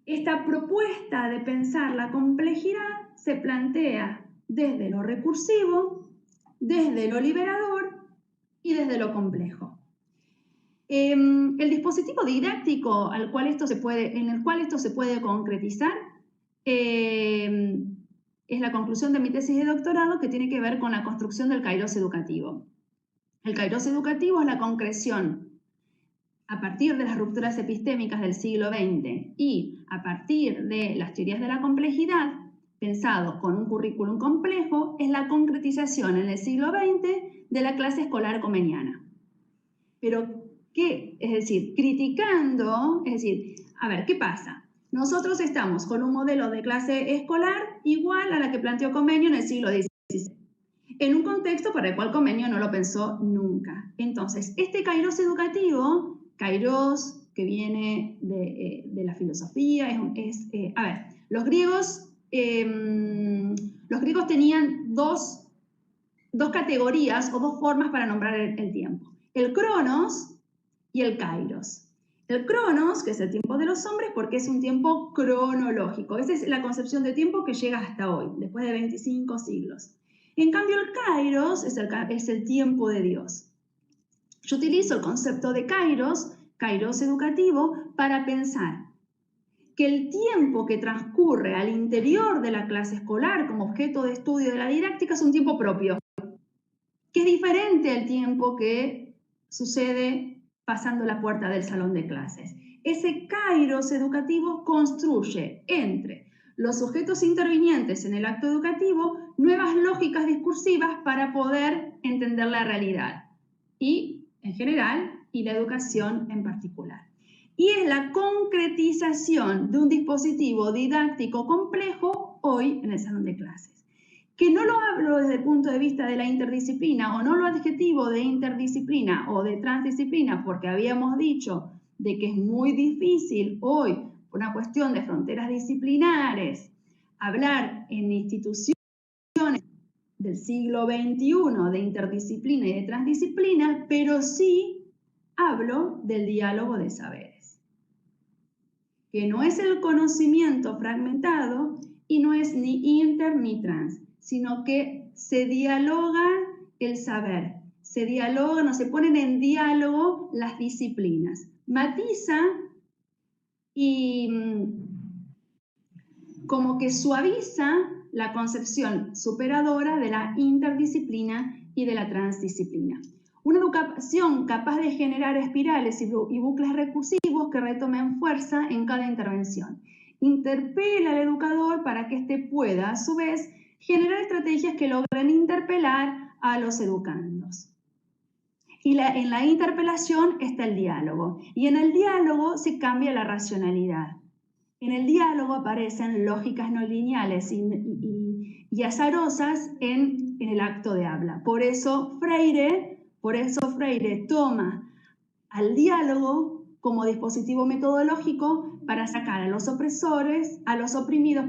esta propuesta de pensar la complejidad se plantea desde lo recursivo, desde lo liberador y desde lo complejo. El dispositivo didáctico en el cual esto se puede concretizar es la conclusión de mi tesis de doctorado, que tiene que ver con la construcción del kairos educativo. El kairos educativo es la concreción a partir de las rupturas epistémicas del siglo XX y a partir de las teorías de la complejidad, pensado con un currículum complejo, es la concretización en el siglo XX de la clase escolar comeniana. Pero, ¿qué? Es decir, criticando, es decir, a ver, ¿qué pasa? Nosotros estamos con un modelo de clase escolar igual a la que planteó Comenius en el siglo XVI, en un contexto para el cual Comenius no lo pensó nunca. Entonces, este kairos educativo, kairos que viene de la filosofía, a ver, los griegos tenían dos categorías o dos formas para nombrar el tiempo: el cronos y el kairos. El cronos, que es el tiempo de los hombres, porque es un tiempo cronológico. Esa es la concepción de tiempo que llega hasta hoy, después de 25 siglos. En cambio, el kairos es el tiempo de Dios. Yo utilizo el concepto de kairos educativo, para pensar que el tiempo que transcurre al interior de la clase escolar como objeto de estudio de la didáctica es un tiempo propio, que es diferente al tiempo que sucede pasando la puerta del salón de clases. Ese kairos educativo construye entre los sujetos intervinientes en el acto educativo nuevas lógicas discursivas para poder entender la realidad y, en general, y la educación en particular. Y es la concretización de un dispositivo didáctico complejo hoy en el salón de clases, que no lo hablo desde el punto de vista de la interdisciplina, o no lo adjetivo de interdisciplina o de transdisciplina, porque habíamos dicho de que es muy difícil hoy, por una cuestión de fronteras disciplinares, hablar en instituciones del siglo XXI de interdisciplina y de transdisciplina, pero sí hablo del diálogo de saberes, que no es el conocimiento fragmentado y no es ni inter ni trans, sino que se dialoga el saber, se ponen en diálogo las disciplinas, matiza y como que suaviza la concepción superadora de la interdisciplina y de la transdisciplina. Una educación capaz de generar espirales y bucles recursivos que retomen fuerza en cada intervención. Interpela al educador para que éste pueda, a su vez, generar estrategias que logren interpelar a los educandos. Y en la interpelación está el diálogo. Y en el diálogo se cambia la racionalidad. En el diálogo aparecen lógicas no lineales y azarosas en el acto de habla. Por eso Freire toma al diálogo como dispositivo metodológico para sacar a los oprimidos,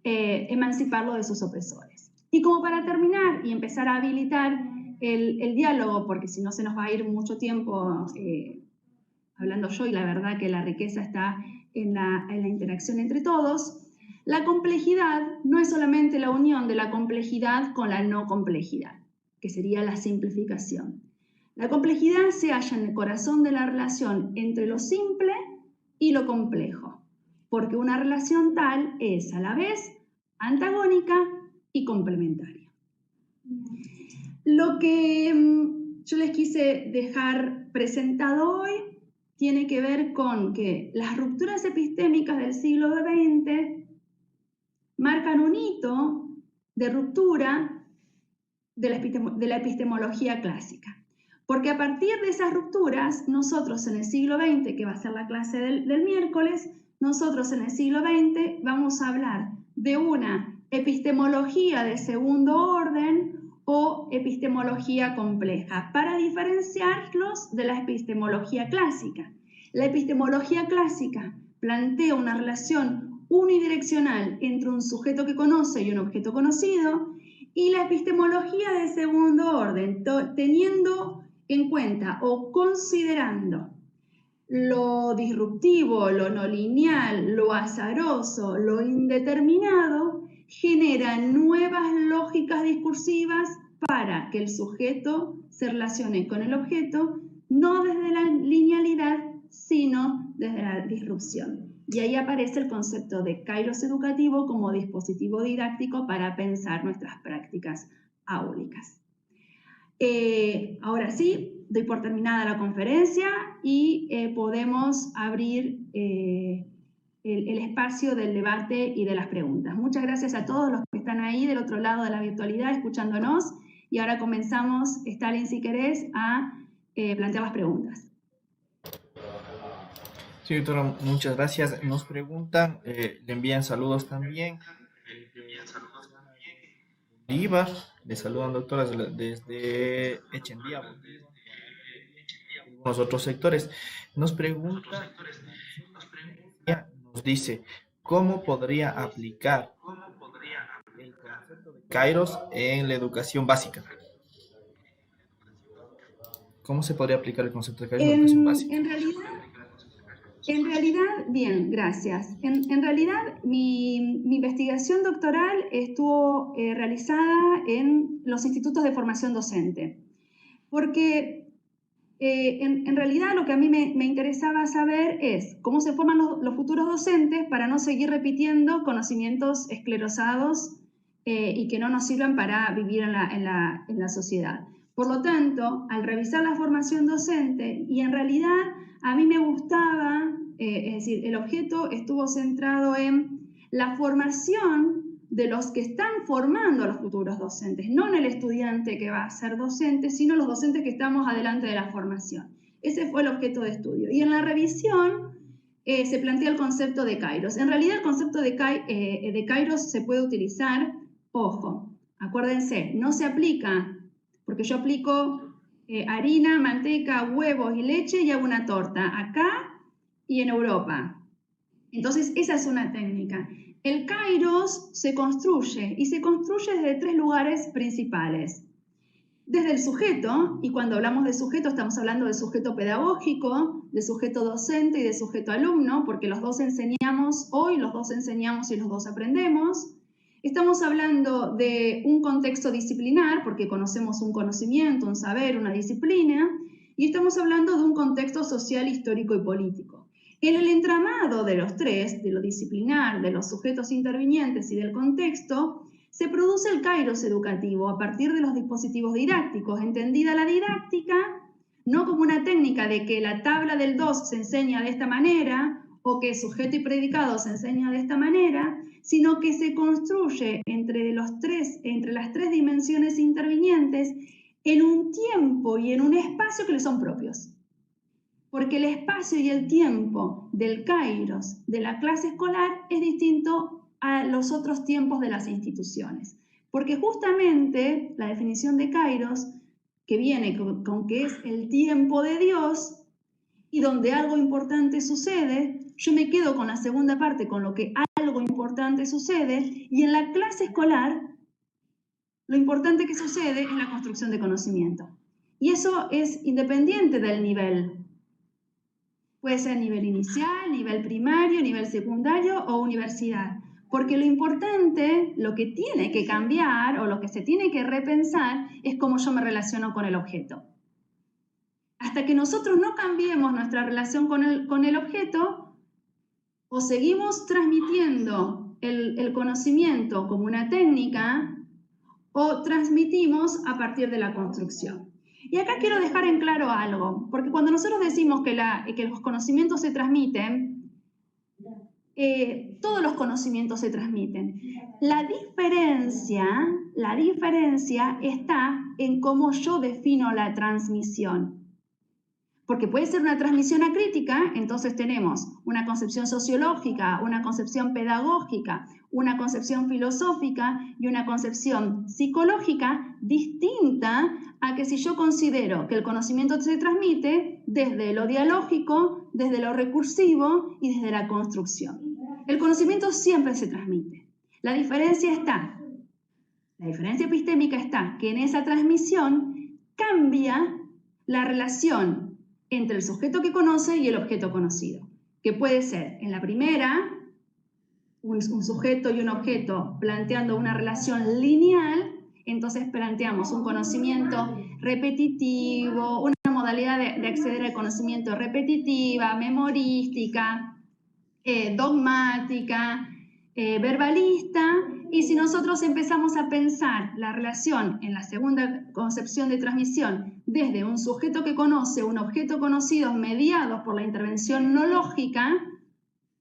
emanciparlo de sus opresores. Y como para terminar y empezar a habilitar el diálogo, porque si no se nos va a ir mucho tiempo hablando yo, y la verdad que la riqueza está en la interacción entre todos, la complejidad no es solamente la unión de la complejidad con la no complejidad, que sería la simplificación. La complejidad se halla en el corazón de la relación entre lo simple y lo complejo, porque una relación tal es a la vez antagónica y complementaria. Lo que yo les quise dejar presentado hoy tiene que ver con que las rupturas epistémicas del siglo XX marcan un hito de ruptura de la epistemología clásica. Porque a partir de esas rupturas, nosotros en el siglo XX, que va a ser la clase del miércoles, nosotros en el siglo XX vamos a hablar de una epistemología de segundo orden o epistemología compleja, para diferenciarlos de la epistemología clásica. La epistemología clásica plantea una relación unidireccional entre un sujeto que conoce y un objeto conocido, y la epistemología de segundo orden, teniendo en cuenta o considerando lo disruptivo, lo no lineal, lo azaroso, lo indeterminado, genera nuevas lógicas discursivas para que el sujeto se relacione con el objeto, no desde la linealidad, sino desde la disrupción. Y ahí aparece el concepto de kairos educativo como dispositivo didáctico para pensar nuestras prácticas áulicas. Ahora sí, doy por terminada la conferencia y podemos abrir el espacio del debate y de las preguntas. Muchas gracias a todos los que están ahí del otro lado de la virtualidad escuchándonos, y ahora comenzamos, Stalin, si querés, a plantear las preguntas. Sí, doctora, muchas gracias. Nos preguntan, le envían saludos también. Bolívar, le saludan, doctora, desde Echendía, Bolívar, algunos otros sectores. Nos pregunta, nos dice, ¿cómo podría aplicar el concepto de kairos en la educación básica? ¿Cómo se podría aplicar el concepto de kairos en la educación básica? En realidad, bien, gracias. En realidad, mi investigación doctoral estuvo realizada en los institutos de formación docente, porque en realidad lo que a mí me interesaba saber es cómo se forman los futuros docentes para no seguir repitiendo conocimientos esclerosados y que no nos sirvan para vivir en la sociedad. Por lo tanto, al revisar la formación docente, y en realidad a mí me gustaba, es decir, el objeto estuvo centrado en la formación de los que están formando a los futuros docentes, no en el estudiante que va a ser docente, sino los docentes que estamos adelante de la formación. Ese fue el objeto de estudio. Y en la revisión se plantea el concepto de kairos. En realidad el concepto de kairos se puede utilizar, ojo, acuérdense, no se aplica, porque yo aplico harina, manteca, huevos y leche y hago una torta acá y en Europa. Entonces esa es una técnica. El kairos se construye, y se construye desde tres lugares principales. Desde el sujeto, y cuando hablamos de sujeto estamos hablando de sujeto pedagógico, de sujeto docente y de sujeto alumno, porque los dos enseñamos hoy, los dos enseñamos y los dos aprendemos. Estamos hablando de un contexto disciplinar, porque conocemos un conocimiento, un saber, una disciplina, y estamos hablando de un contexto social, histórico y político. En el entramado de los tres, de lo disciplinar, de los sujetos intervinientes y del contexto, se produce el kairos educativo a partir de los dispositivos didácticos, entendida la didáctica no como una técnica de que la tabla del 2 se enseña de esta manera o que sujeto y predicado se enseña de esta manera, sino que se construye entre las tres dimensiones intervinientes en un tiempo y en un espacio que le son propios. Porque el espacio y el tiempo del kairos de la clase escolar es distinto a los otros tiempos de las instituciones. Porque justamente la definición de kairos, que viene con que es el tiempo de Dios, y donde algo importante sucede, yo me quedo con la segunda parte, con lo que algo importante sucede, y en la clase escolar lo importante que sucede es la construcción de conocimiento. Y eso es independiente del nivel. Puede ser nivel inicial, nivel primario, nivel secundario o universidad. Porque lo importante, lo que tiene que cambiar o lo que se tiene que repensar es cómo yo me relaciono con el objeto. Hasta que nosotros no cambiemos nuestra relación con el objeto, o seguimos transmitiendo el conocimiento como una técnica, o transmitimos a partir de la construcción. Y acá quiero dejar en claro algo, porque cuando nosotros decimos que los conocimientos se transmiten, todos los conocimientos se transmiten. La diferencia está en cómo yo defino la transmisión. Porque puede ser una transmisión acrítica, entonces tenemos una concepción sociológica, una concepción pedagógica, una concepción filosófica y una concepción psicológica distinta a que si yo considero que el conocimiento se transmite desde lo dialógico, desde lo recursivo y desde la construcción. El conocimiento siempre se transmite. La diferencia epistémica está que en esa transmisión cambia la relación entre el sujeto que conoce y el objeto conocido, que puede ser en la primera un sujeto y un objeto planteando una relación lineal, entonces planteamos un conocimiento repetitivo, una modalidad de acceder al conocimiento repetitiva, memorística, dogmática, verbalista, y si nosotros empezamos a pensar la relación en la segunda concepción de transmisión desde un sujeto que conoce, un objeto conocido mediados por la intervención no lógica,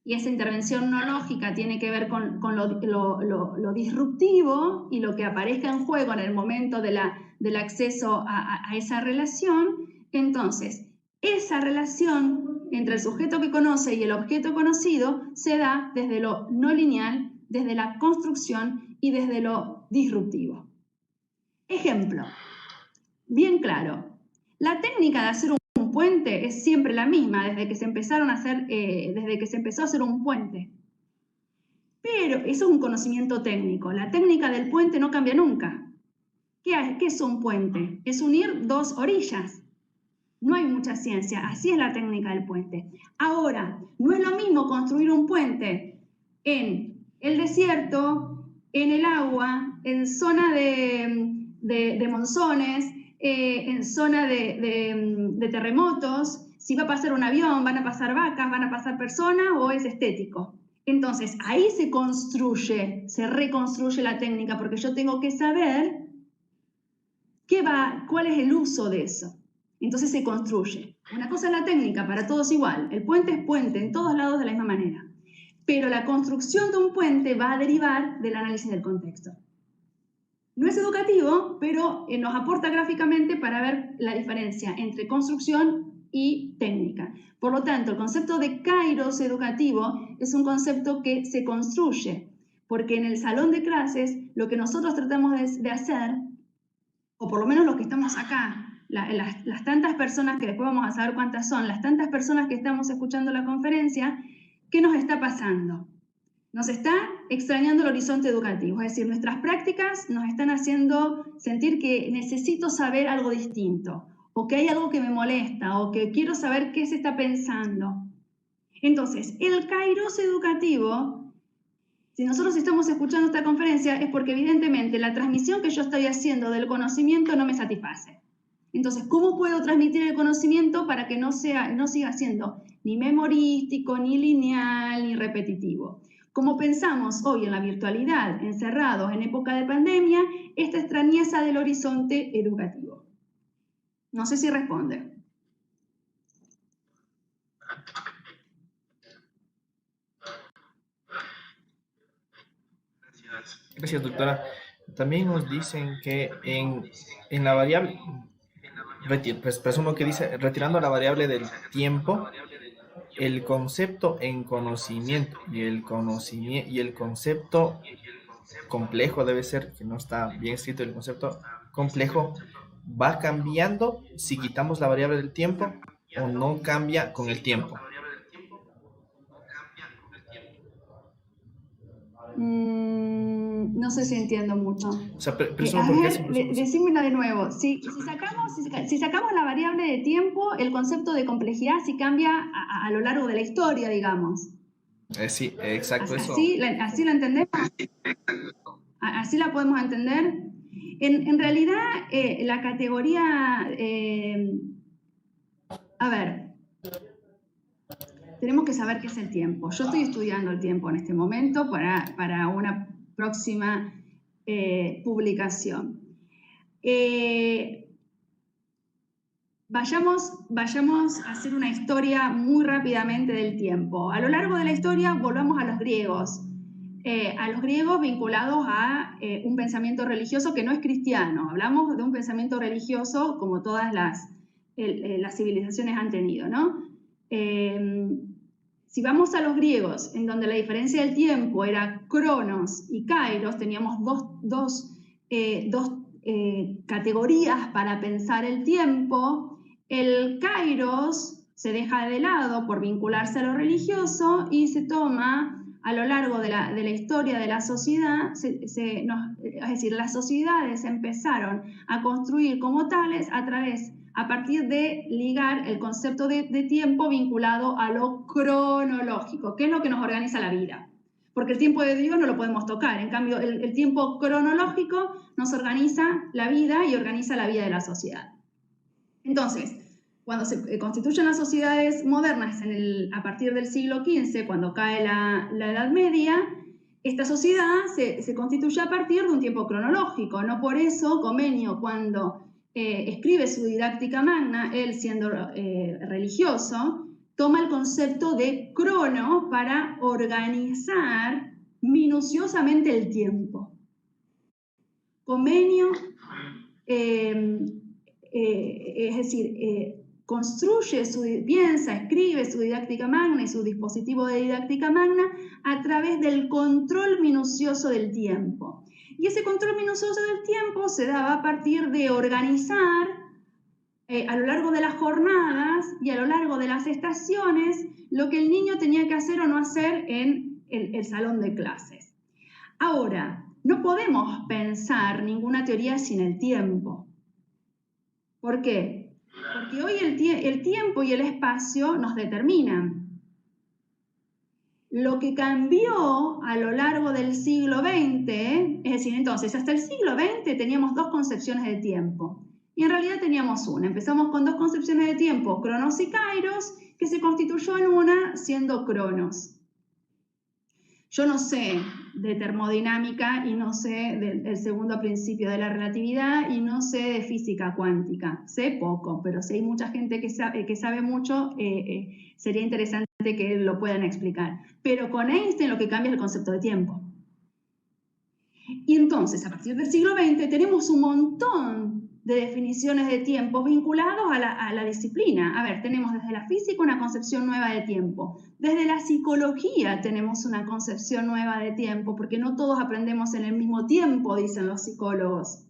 y esa intervención no lógica tiene que ver con lo disruptivo y lo que aparezca en juego en el momento del acceso a esa relación, entonces esa relación entre el sujeto que conoce y el objeto conocido se da desde lo no lineal, desde la construcción y desde lo disruptivo. Ejemplo, bien claro, la técnica de hacer un puente es siempre la misma desde que se empezó a hacer un puente. Pero eso es un conocimiento técnico. La técnica del puente no cambia nunca. ¿Qué es un puente? Es unir dos orillas. No hay mucha ciencia, así es la técnica del puente. Ahora, no es lo mismo construir un puente en el desierto, en el agua, en zona de monzones, en zona de terremotos, si va a pasar un avión, van a pasar vacas, van a pasar personas o es estético. Entonces, ahí se reconstruye la técnica porque yo tengo que saber cuál es el uso de eso. Entonces se construye. Una cosa es la técnica, para todos igual. El puente es puente, en todos lados de la misma manera. Pero la construcción de un puente va a derivar del análisis del contexto. No es educativo, pero nos aporta gráficamente para ver la diferencia entre construcción y técnica. Por lo tanto, el concepto de kairos educativo es un concepto que se construye, porque en el salón de clases lo que nosotros tratamos de hacer, o por lo menos los que estamos acá, las tantas personas, que después vamos a saber cuántas son, las tantas personas que estamos escuchando la conferencia, ¿qué nos está pasando? Nos está extrañando el horizonte educativo, es decir, nuestras prácticas nos están haciendo sentir que necesito saber algo distinto, o que hay algo que me molesta, o que quiero saber qué se está pensando. Entonces, el kairos educativo, si nosotros estamos escuchando esta conferencia, es porque evidentemente la transmisión que yo estoy haciendo del conocimiento no me satisface. Entonces, ¿cómo puedo transmitir el conocimiento para que no siga siendo ni memorístico, ni lineal, ni repetitivo? Como pensamos hoy en la virtualidad, encerrados en época de pandemia, esta extrañeza del horizonte educativo. No sé si responde. Gracias, doctora. También nos dicen que en la variable, pues presumo que dice, retirando la variable del tiempo, el concepto en conocimiento y el concepto complejo debe ser, que no está bien escrito, el concepto complejo va cambiando si quitamos la variable del tiempo o no cambia con el tiempo. No sé si entiendo mucho. O sea, presumo porque decímela de nuevo. Si sacamos la variable de tiempo, el concepto de complejidad sí cambia a lo largo de la historia, digamos. Sí, exacto. ¿Así la entendemos? ¿Así la podemos entender? En realidad, la categoría... a ver... Tenemos que saber qué es el tiempo. Yo estoy estudiando el tiempo en este momento para una próxima publicación. Vayamos a hacer una historia muy rápidamente del tiempo. A lo largo de la historia volvamos a los griegos vinculados a un pensamiento religioso que no es cristiano. Hablamos de un pensamiento religioso como todas las las civilizaciones han tenido, ¿no? Si vamos a los griegos, en donde la diferencia del tiempo era cronos y kairos, teníamos dos categorías para pensar el tiempo. El kairos se deja de lado por vincularse a lo religioso y se toma a lo largo de la historia de la sociedad, es decir, las sociedades empezaron a construir como tales a partir de ligar el concepto de tiempo vinculado a lo cronológico, que es lo que nos organiza la vida. Porque el tiempo de Dios no lo podemos tocar, en cambio el tiempo cronológico nos organiza la vida y organiza la vida de la sociedad. Entonces, cuando se constituyen las sociedades modernas a partir del siglo XV, cuando cae la Edad Media, esta sociedad se constituye a partir de un tiempo cronológico. No por eso Comenio, cuando escribe su Didáctica Magna, él siendo religioso, toma el concepto de crono para organizar minuciosamente el tiempo. Comenio, es decir, piensa, escribe su Didáctica Magna y su dispositivo de Didáctica Magna a través del control minucioso del tiempo. Y ese control minucioso del tiempo se daba a partir de organizar a lo largo de las jornadas y a lo largo de las estaciones lo que el niño tenía que hacer o no hacer en el salón de clases. Ahora, no podemos pensar ninguna teoría sin el tiempo. ¿Por qué? Porque hoy el tiempo y el espacio nos determinan. Lo que cambió a lo largo del siglo XX, es decir, entonces, hasta el siglo XX teníamos dos concepciones de tiempo. Y en realidad teníamos una. Empezamos con dos concepciones de tiempo, cronos y kairos, que se constituyó en una siendo cronos. Yo no sé de termodinámica y no sé del segundo principio de la relatividad y no sé de física cuántica. Sé poco, pero si hay mucha gente que sabe mucho, sería interesante que lo puedan explicar. Pero con Einstein lo que cambia es el concepto de tiempo. Y entonces, a partir del siglo XX, tenemos un montón de definiciones de tiempo vinculados a la disciplina. A ver, tenemos desde la física una concepción nueva de tiempo. Desde la psicología tenemos una concepción nueva de tiempo, porque no todos aprendemos en el mismo tiempo, dicen los psicólogos.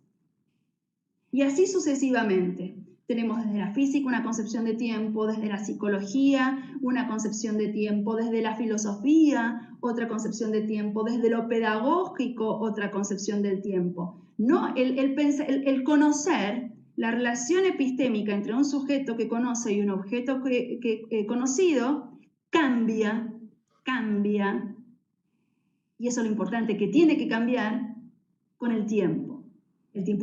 Y así sucesivamente. Tenemos desde la física una concepción de tiempo, desde la psicología una concepción de tiempo, desde la filosofía otra concepción de tiempo, desde lo pedagógico otra concepción del tiempo. No, el conocer, la relación epistémica entre un sujeto que conoce y un objeto conocido cambia, y eso es lo importante, que tiene que cambiar con el tiempo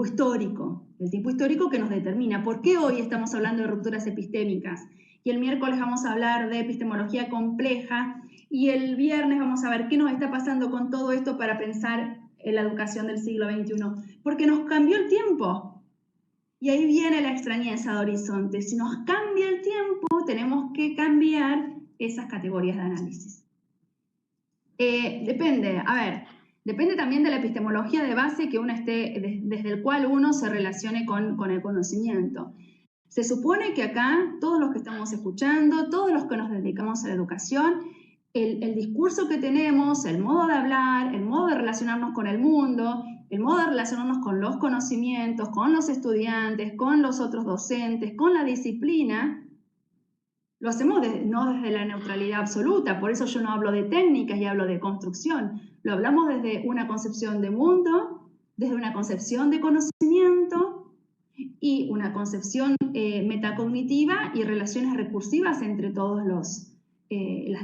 histórico. El tiempo histórico que nos determina. ¿Por qué hoy estamos hablando de rupturas epistémicas? Y el miércoles vamos a hablar de epistemología compleja y el viernes vamos a ver qué nos está pasando con todo esto para pensar en la educación del siglo XXI. Porque nos cambió el tiempo. Y ahí viene la extrañeza de horizonte. Si nos cambia el tiempo, tenemos que cambiar esas categorías de análisis. Depende también de la epistemología de base que uno desde el cual uno se relacione con el conocimiento. Se supone que acá, todos los que estamos escuchando, todos los que nos dedicamos a la educación, el discurso que tenemos, el modo de hablar, el modo de relacionarnos con el mundo, el modo de relacionarnos con los conocimientos, con los estudiantes, con los otros docentes, con la disciplina, lo hacemos no desde la neutralidad absoluta, por eso yo no hablo de técnicas y hablo de construcción. Lo hablamos desde una concepción de mundo, desde una concepción de conocimiento y una concepción metacognitiva y relaciones recursivas entre todas las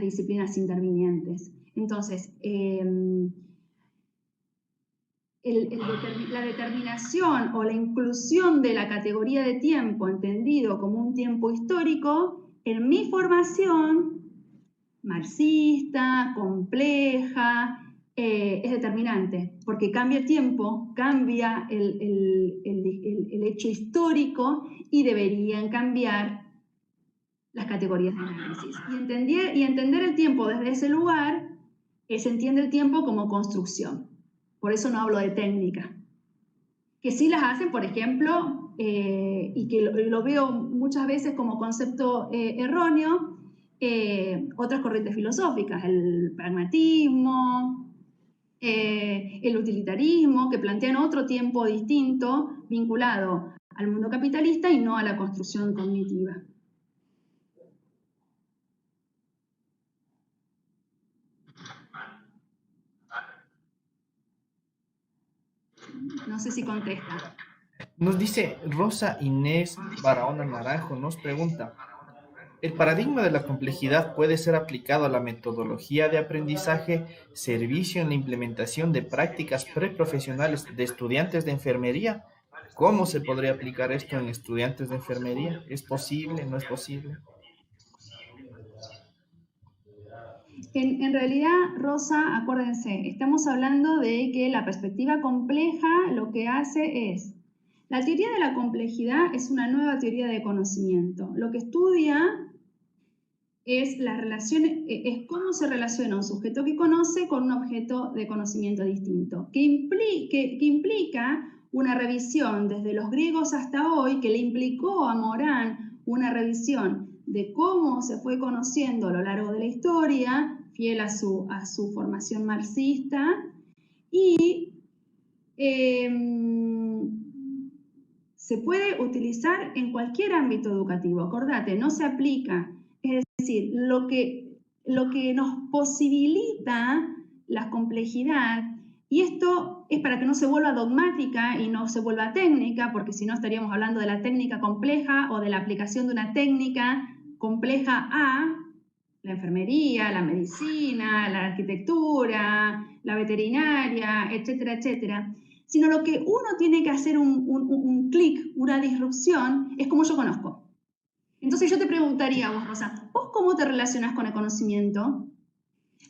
disciplinas intervinientes. Entonces, la determinación o la inclusión de la categoría de tiempo entendido como un tiempo histórico, en mi formación marxista, compleja, es determinante, porque cambia el tiempo, cambia el hecho histórico y deberían cambiar las categorías de análisis. Y entender el tiempo desde ese lugar, se entiende el tiempo como construcción. Por eso no hablo de técnica. que sí las hacen, por ejemplo, y que lo veo muchas veces como concepto erróneo, otras corrientes filosóficas, el pragmatismo, el utilitarismo, que plantean otro tiempo distinto vinculado al mundo capitalista y no a la construcción cognitiva. No sé si contesta. Nos dice Rosa Inés Barahona Naranjo, nos pregunta, ¿el paradigma de la complejidad puede ser aplicado a la metodología de aprendizaje, servicio en la implementación de prácticas preprofesionales de estudiantes de enfermería? ¿Cómo se podría aplicar esto en estudiantes de enfermería? ¿Es posible? ¿No es posible? En realidad, Rosa, acuérdense, estamos hablando de que la perspectiva compleja lo que hace es, la teoría de la complejidad es una nueva teoría de conocimiento. Lo que estudia es la relación, es cómo se relaciona un sujeto que conoce con un objeto de conocimiento distinto, que implica una revisión desde los griegos hasta hoy, que le implicó a Morán una revisión de cómo se fue conociendo a lo largo de la historia, fiel a su formación marxista, y se puede utilizar en cualquier ámbito educativo. Acordate, no se aplica. Es decir, lo que nos posibilita la complejidad, y esto es para que no se vuelva dogmática y no se vuelva técnica, porque si no estaríamos hablando de la técnica compleja o de la aplicación de una técnica compleja a la enfermería, la medicina, la arquitectura, la veterinaria, etcétera, etcétera. Sino lo que uno tiene que hacer un clic, una disrupción, es como yo conozco. Entonces yo te preguntaría a vos, Rosa, ¿vos cómo te relacionás con el conocimiento?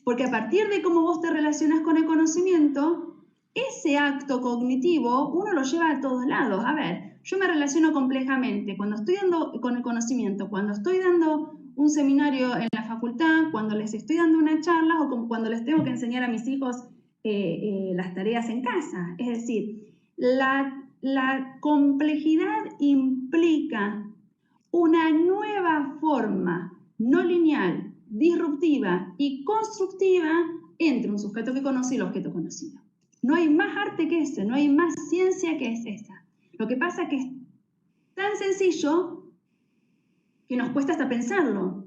Porque a partir de cómo vos te relacionás con el conocimiento, ese acto cognitivo uno lo lleva a todos lados. A ver, yo me relaciono complejamente cuando estoy dando con el conocimiento, cuando estoy dando un seminario en la facultad, cuando les estoy dando una charla o cuando les tengo que enseñar a mis hijos las tareas en casa. Es decir, la complejidad implica una nueva forma no lineal, disruptiva y constructiva entre un sujeto que conoce y el objeto conocido. No hay más arte que ese, no hay más ciencia que es esa. Lo que pasa es que es tan sencillo que nos cuesta hasta pensarlo.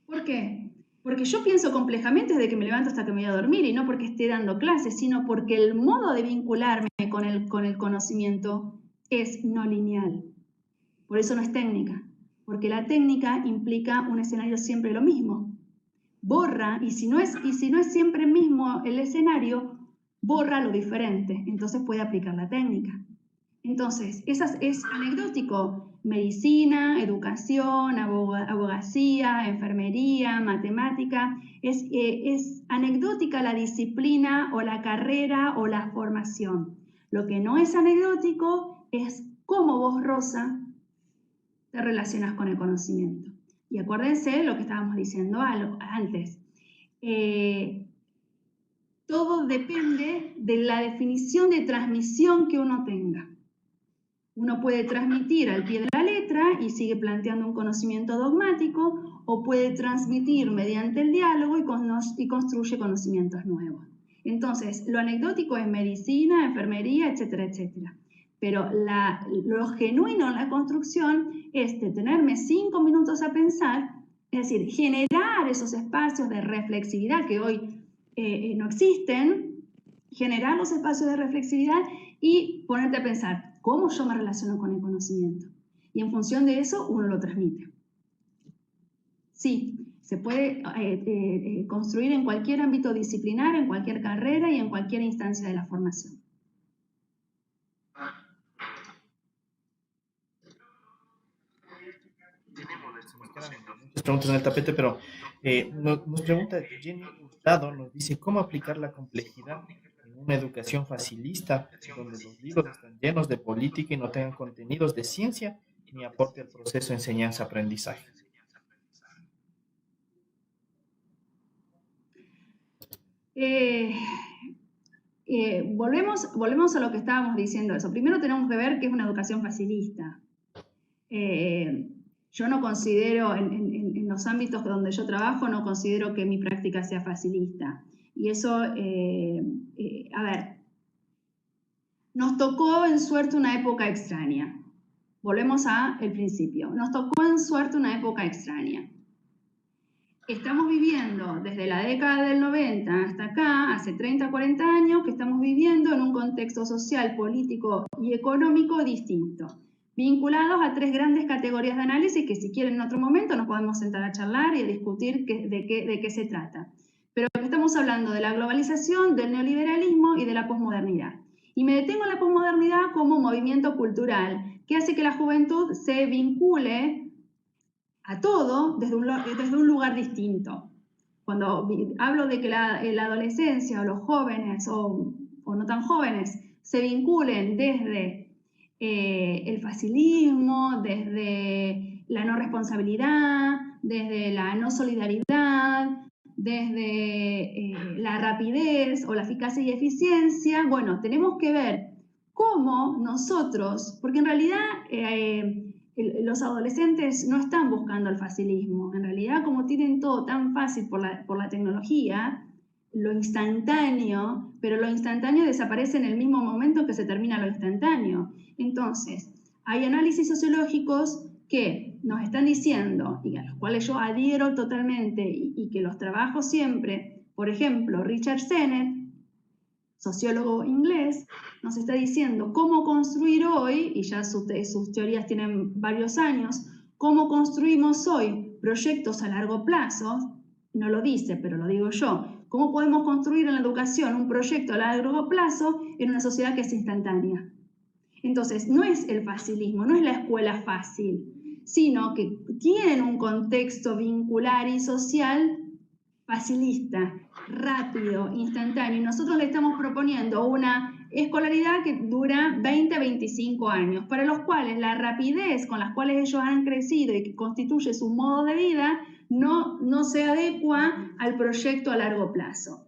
¿Por qué? Porque yo pienso complejamente desde que me levanto hasta que me voy a dormir, y no porque esté dando clases, sino porque el modo de vincularme con el conocimiento es no lineal. Por eso no es técnica, porque la técnica implica un escenario siempre lo mismo. Borra, y si no es siempre el mismo el escenario, borra lo diferente, entonces puede aplicar la técnica. Entonces, es anecdótico. Medicina, educación, abogacía, enfermería, matemática. Es anecdótica la disciplina o la carrera o la formación. Lo que no es anecdótico es cómo vos, Rosa, te relacionas con el conocimiento. Y acuérdense lo que estábamos diciendo antes. Todo depende de la definición de transmisión que uno tenga. Uno puede transmitir al pie de la letra y sigue planteando un conocimiento dogmático, o puede transmitir mediante el diálogo y construye conocimientos nuevos. Entonces, lo anecdótico es medicina, enfermería, etcétera, etcétera. Pero lo genuino en la construcción es detenerme 5 minutos a pensar, es decir, generar esos espacios de reflexividad que hoy no existen, generar los espacios de reflexividad y ponerte a pensar, ¿cómo yo me relaciono con el conocimiento? Y en función de eso, uno lo transmite. Sí, se puede construir en cualquier ámbito disciplinar, en cualquier carrera y en cualquier instancia de la formación. Muchas preguntas en el tapete, pero nos pregunta Jenny Hurtado, nos dice, ¿cómo aplicar la complejidad en una educación facilista, donde los libros están llenos de política y no tengan contenidos de ciencia ni aporte al proceso de enseñanza-aprendizaje? volvemos a lo que estábamos diciendo eso. Primero tenemos que ver qué es una educación facilista. Yo no considero, en los ámbitos donde yo trabajo, no considero que mi práctica sea facilista. Y eso, a ver, nos tocó en suerte una época extraña. Volvemos al principio. Nos tocó en suerte una época extraña. Estamos viviendo desde la década del 90 hasta acá, hace 30, 40 años, que estamos viviendo en un contexto social, político y económico distinto, vinculados a 3 grandes categorías de análisis que si quieren en otro momento nos podemos sentar a charlar y a discutir de qué se trata. Pero estamos hablando de la globalización, del neoliberalismo y de la posmodernidad. Y me detengo en la posmodernidad como movimiento cultural que hace que la juventud se vincule a todo desde un lugar distinto. Cuando hablo de que la adolescencia o los jóvenes o no tan jóvenes se vinculen desde el facilismo, desde la no responsabilidad, desde la no solidaridad, desde la rapidez o la eficacia y eficiencia, bueno, tenemos que ver cómo nosotros, porque en realidad los adolescentes no están buscando el facilismo. En realidad, como tienen todo tan fácil por la tecnología, lo instantáneo, pero lo instantáneo desaparece en el mismo momento que se termina lo instantáneo. Entonces, hay análisis sociológicos que nos están diciendo, y a los cuales yo adhiero totalmente y que los trabajo siempre. Por ejemplo, Richard Sennett, sociólogo inglés, nos está diciendo cómo construir hoy, y ya sus teorías tienen varios años, cómo construimos hoy proyectos a largo plazo. No lo dice, pero lo digo yo. ¿Cómo podemos construir en la educación un proyecto a largo plazo en una sociedad que es instantánea? Entonces, no es el facilismo, no es la escuela fácil, sino que tienen un contexto vincular y social facilista, rápido, instantáneo. Y nosotros le estamos proponiendo una escolaridad que dura 20 a 25 años, para los cuales la rapidez con las cuales ellos han crecido y que constituye su modo de vida no se adecua al proyecto a largo plazo.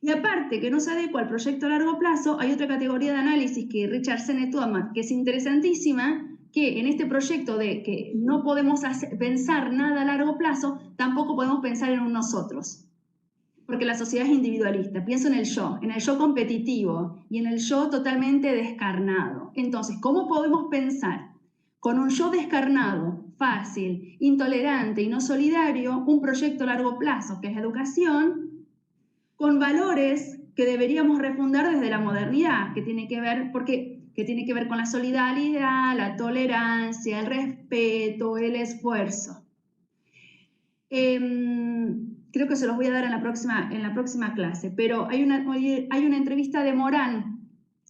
Y aparte que no se adecua al proyecto a largo plazo, hay otra categoría de análisis que Richard Sennett toma, que es interesantísima, que en este proyecto de que no podemos pensar nada a largo plazo, tampoco podemos pensar en un nosotros. Porque la sociedad es individualista. Pienso en el yo competitivo y en el yo totalmente descarnado. Entonces, ¿cómo podemos pensar con un yo descarnado, fácil, intolerante y no solidario, un proyecto a largo plazo, que es la educación, con valores que deberíamos refundar desde la modernidad, que tiene que ver con la solidaridad, la tolerancia, el respeto, el esfuerzo? Creo que se los voy a dar en la próxima clase, pero hay una entrevista de Morán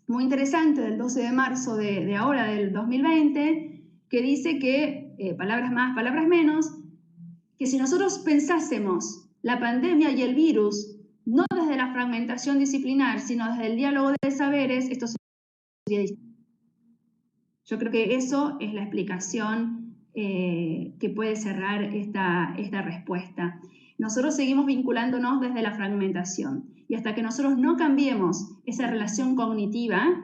muy interesante del 12 de marzo de ahora, del 2020, que dice que, palabras más, palabras menos, que si nosotros pensásemos la pandemia y el virus no desde la fragmentación disciplinar, sino desde el diálogo de saberes, esto sería distinto. Yo creo que eso es la explicación que puede cerrar esta respuesta. Nosotros seguimos vinculándonos desde la fragmentación y hasta que nosotros no cambiemos esa relación cognitiva,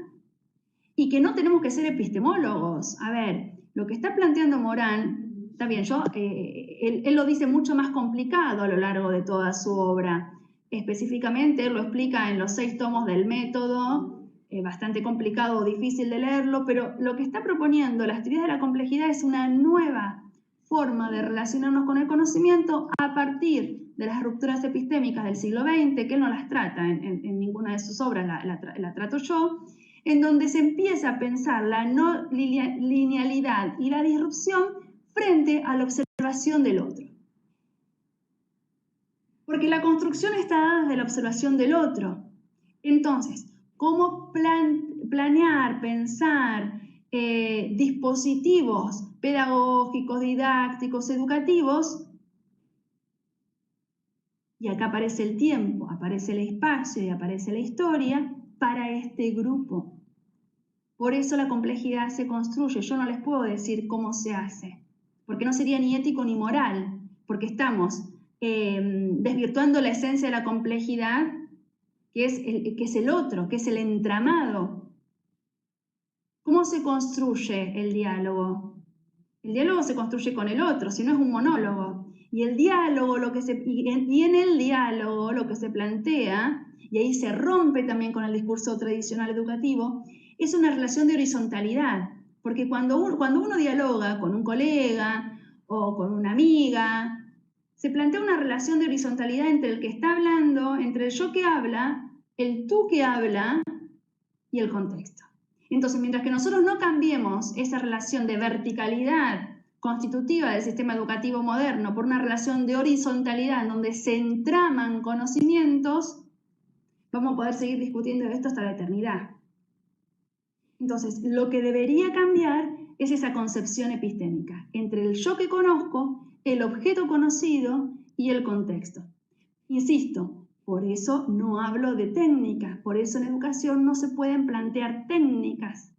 y que no tenemos que ser epistemólogos. A ver, lo que está planteando Morán, está bien, él lo dice mucho más complicado a lo largo de toda su obra. Específicamente lo explica en los 6 tomos del método, bastante complicado o difícil de leerlo, pero lo que está proponiendo las teorías de la complejidad es una nueva forma de relacionarnos con el conocimiento a partir de las rupturas epistémicas del siglo XX, que él no las trata en ninguna de sus obras, la trato yo, en donde se empieza a pensar la no linealidad y la disrupción frente a la observación del otro. Porque la construcción está dada desde la observación del otro. Entonces, ¿cómo planear, pensar dispositivos pedagógicos, didácticos, educativos? Y acá aparece el tiempo, aparece el espacio y aparece la historia para este grupo. Por eso la complejidad se construye. Yo no les puedo decir cómo se hace, porque no sería ni ético ni moral, porque estamos desvirtuando la esencia de la complejidad que es el otro, que es el entramado. ¿Cómo se construye el diálogo? El diálogo se construye con el otro, si no es un monólogo. Y el diálogo, y en el diálogo lo que se plantea, y ahí se rompe también con el discurso tradicional educativo, es una relación de horizontalidad. Porque cuando uno dialoga con un colega o con una amiga, se plantea una relación de horizontalidad entre el que está hablando, entre el yo que habla, el tú que habla y el contexto. Entonces, mientras que nosotros no cambiemos esa relación de verticalidad constitutiva del sistema educativo moderno por una relación de horizontalidad en donde se entraman conocimientos, vamos a poder seguir discutiendo esto hasta la eternidad. Entonces, lo que debería cambiar es esa concepción epistémica entre el yo que conozco, el objeto conocido y el contexto. Insisto, por eso no hablo de técnicas, por eso en educación no se pueden plantear técnicas.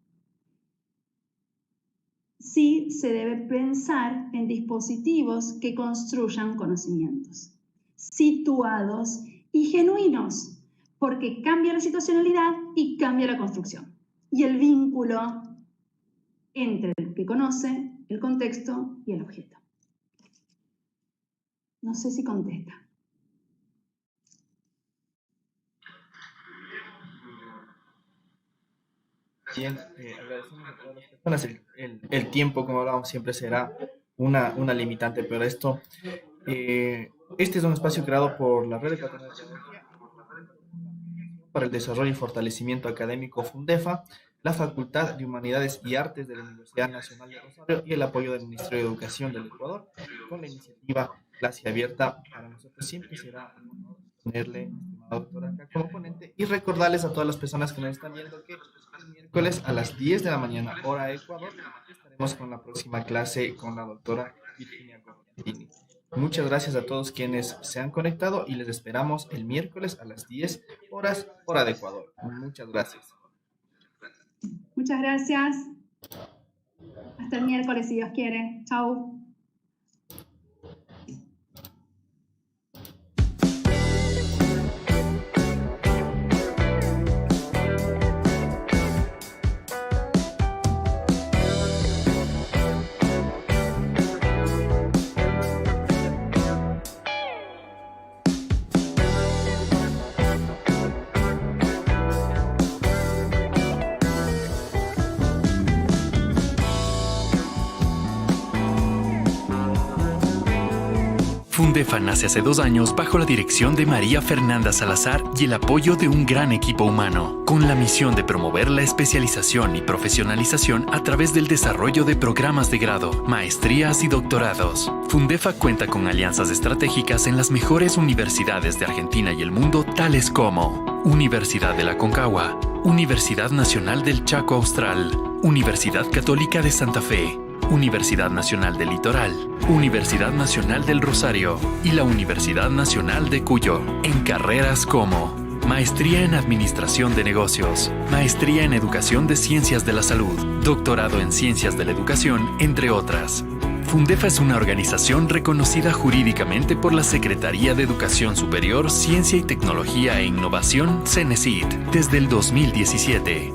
Sí se debe pensar en dispositivos que construyan conocimientos, situados y genuinos, porque cambia la situacionalidad y cambia la construcción. Y el vínculo entre el que conoce, el contexto y el objeto. No sé si contesta. Bien, agradecemos a todas las personas. El tiempo, como hablábamos, siempre será una limitante, pero este es un espacio creado por la Red de Patronales de Pedagogía para el Desarrollo y Fortalecimiento Académico FUNDEFA, la Facultad de Humanidades y Artes de la Universidad Nacional de Rosario y el apoyo del Ministerio de Educación del Ecuador, con la iniciativa Clase Abierta. Para nosotros siempre será un honor tenerle, estimada doctora, acá como ponente, y recordarles a todas las personas que nos están viendo que el miércoles a las 10 de la mañana, hora Ecuador, estaremos con la próxima clase con la doctora Virginia Constantini. Muchas gracias a todos quienes se han conectado y les esperamos el miércoles a las 10 horas, hora de Ecuador. Muchas gracias. Muchas gracias. Hasta el miércoles, si Dios quiere. Chau. FUNDEFA nace hace 2 años bajo la dirección de María Fernanda Salazar y el apoyo de un gran equipo humano, con la misión de promover la especialización y profesionalización a través del desarrollo de programas de grado, maestrías y doctorados. FUNDEFA cuenta con alianzas estratégicas en las mejores universidades de Argentina y el mundo, tales como Universidad de la Aconcagua, Universidad Nacional del Chaco Austral, Universidad Católica de Santa Fe, Universidad Nacional del Litoral, Universidad Nacional del Rosario y la Universidad Nacional de Cuyo, en carreras como Maestría en Administración de Negocios, Maestría en Educación de Ciencias de la Salud, Doctorado en Ciencias de la Educación, entre otras. FUNDEFA es una organización reconocida jurídicamente por la Secretaría de Educación Superior, Ciencia y Tecnología e Innovación, CENESID, desde el 2017.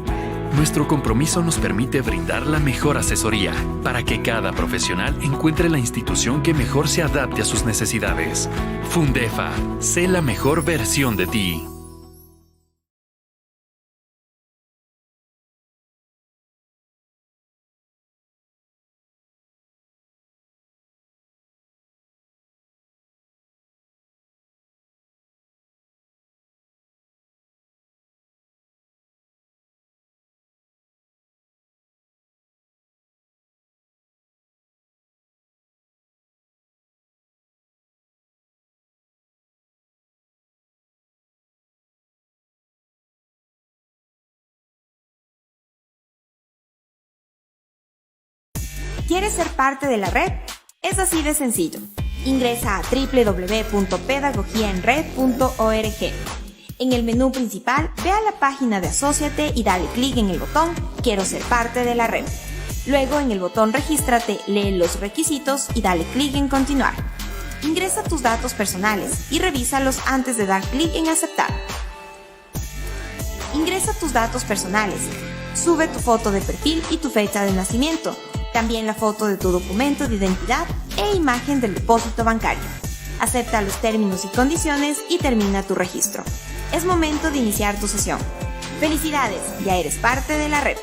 Nuestro compromiso nos permite brindar la mejor asesoría para que cada profesional encuentre la institución que mejor se adapte a sus necesidades. FUNDEFA, sé la mejor versión de ti. ¿Quieres ser parte de la red? Es así de sencillo. Ingresa a www.pedagogiaenred.org. En el menú principal, ve a la página de Asóciate y dale clic en el botón Quiero ser parte de la red. Luego, en el botón Regístrate, lee los requisitos y dale clic en Continuar. Ingresa tus datos personales y revísalos antes de dar clic en Aceptar. Ingresa tus datos personales. Sube tu foto de perfil y tu fecha de nacimiento. También la foto de tu documento de identidad e imagen del depósito bancario. Acepta los términos y condiciones y termina tu registro. Es momento de iniciar tu sesión. ¡Felicidades! Ya eres parte de la red.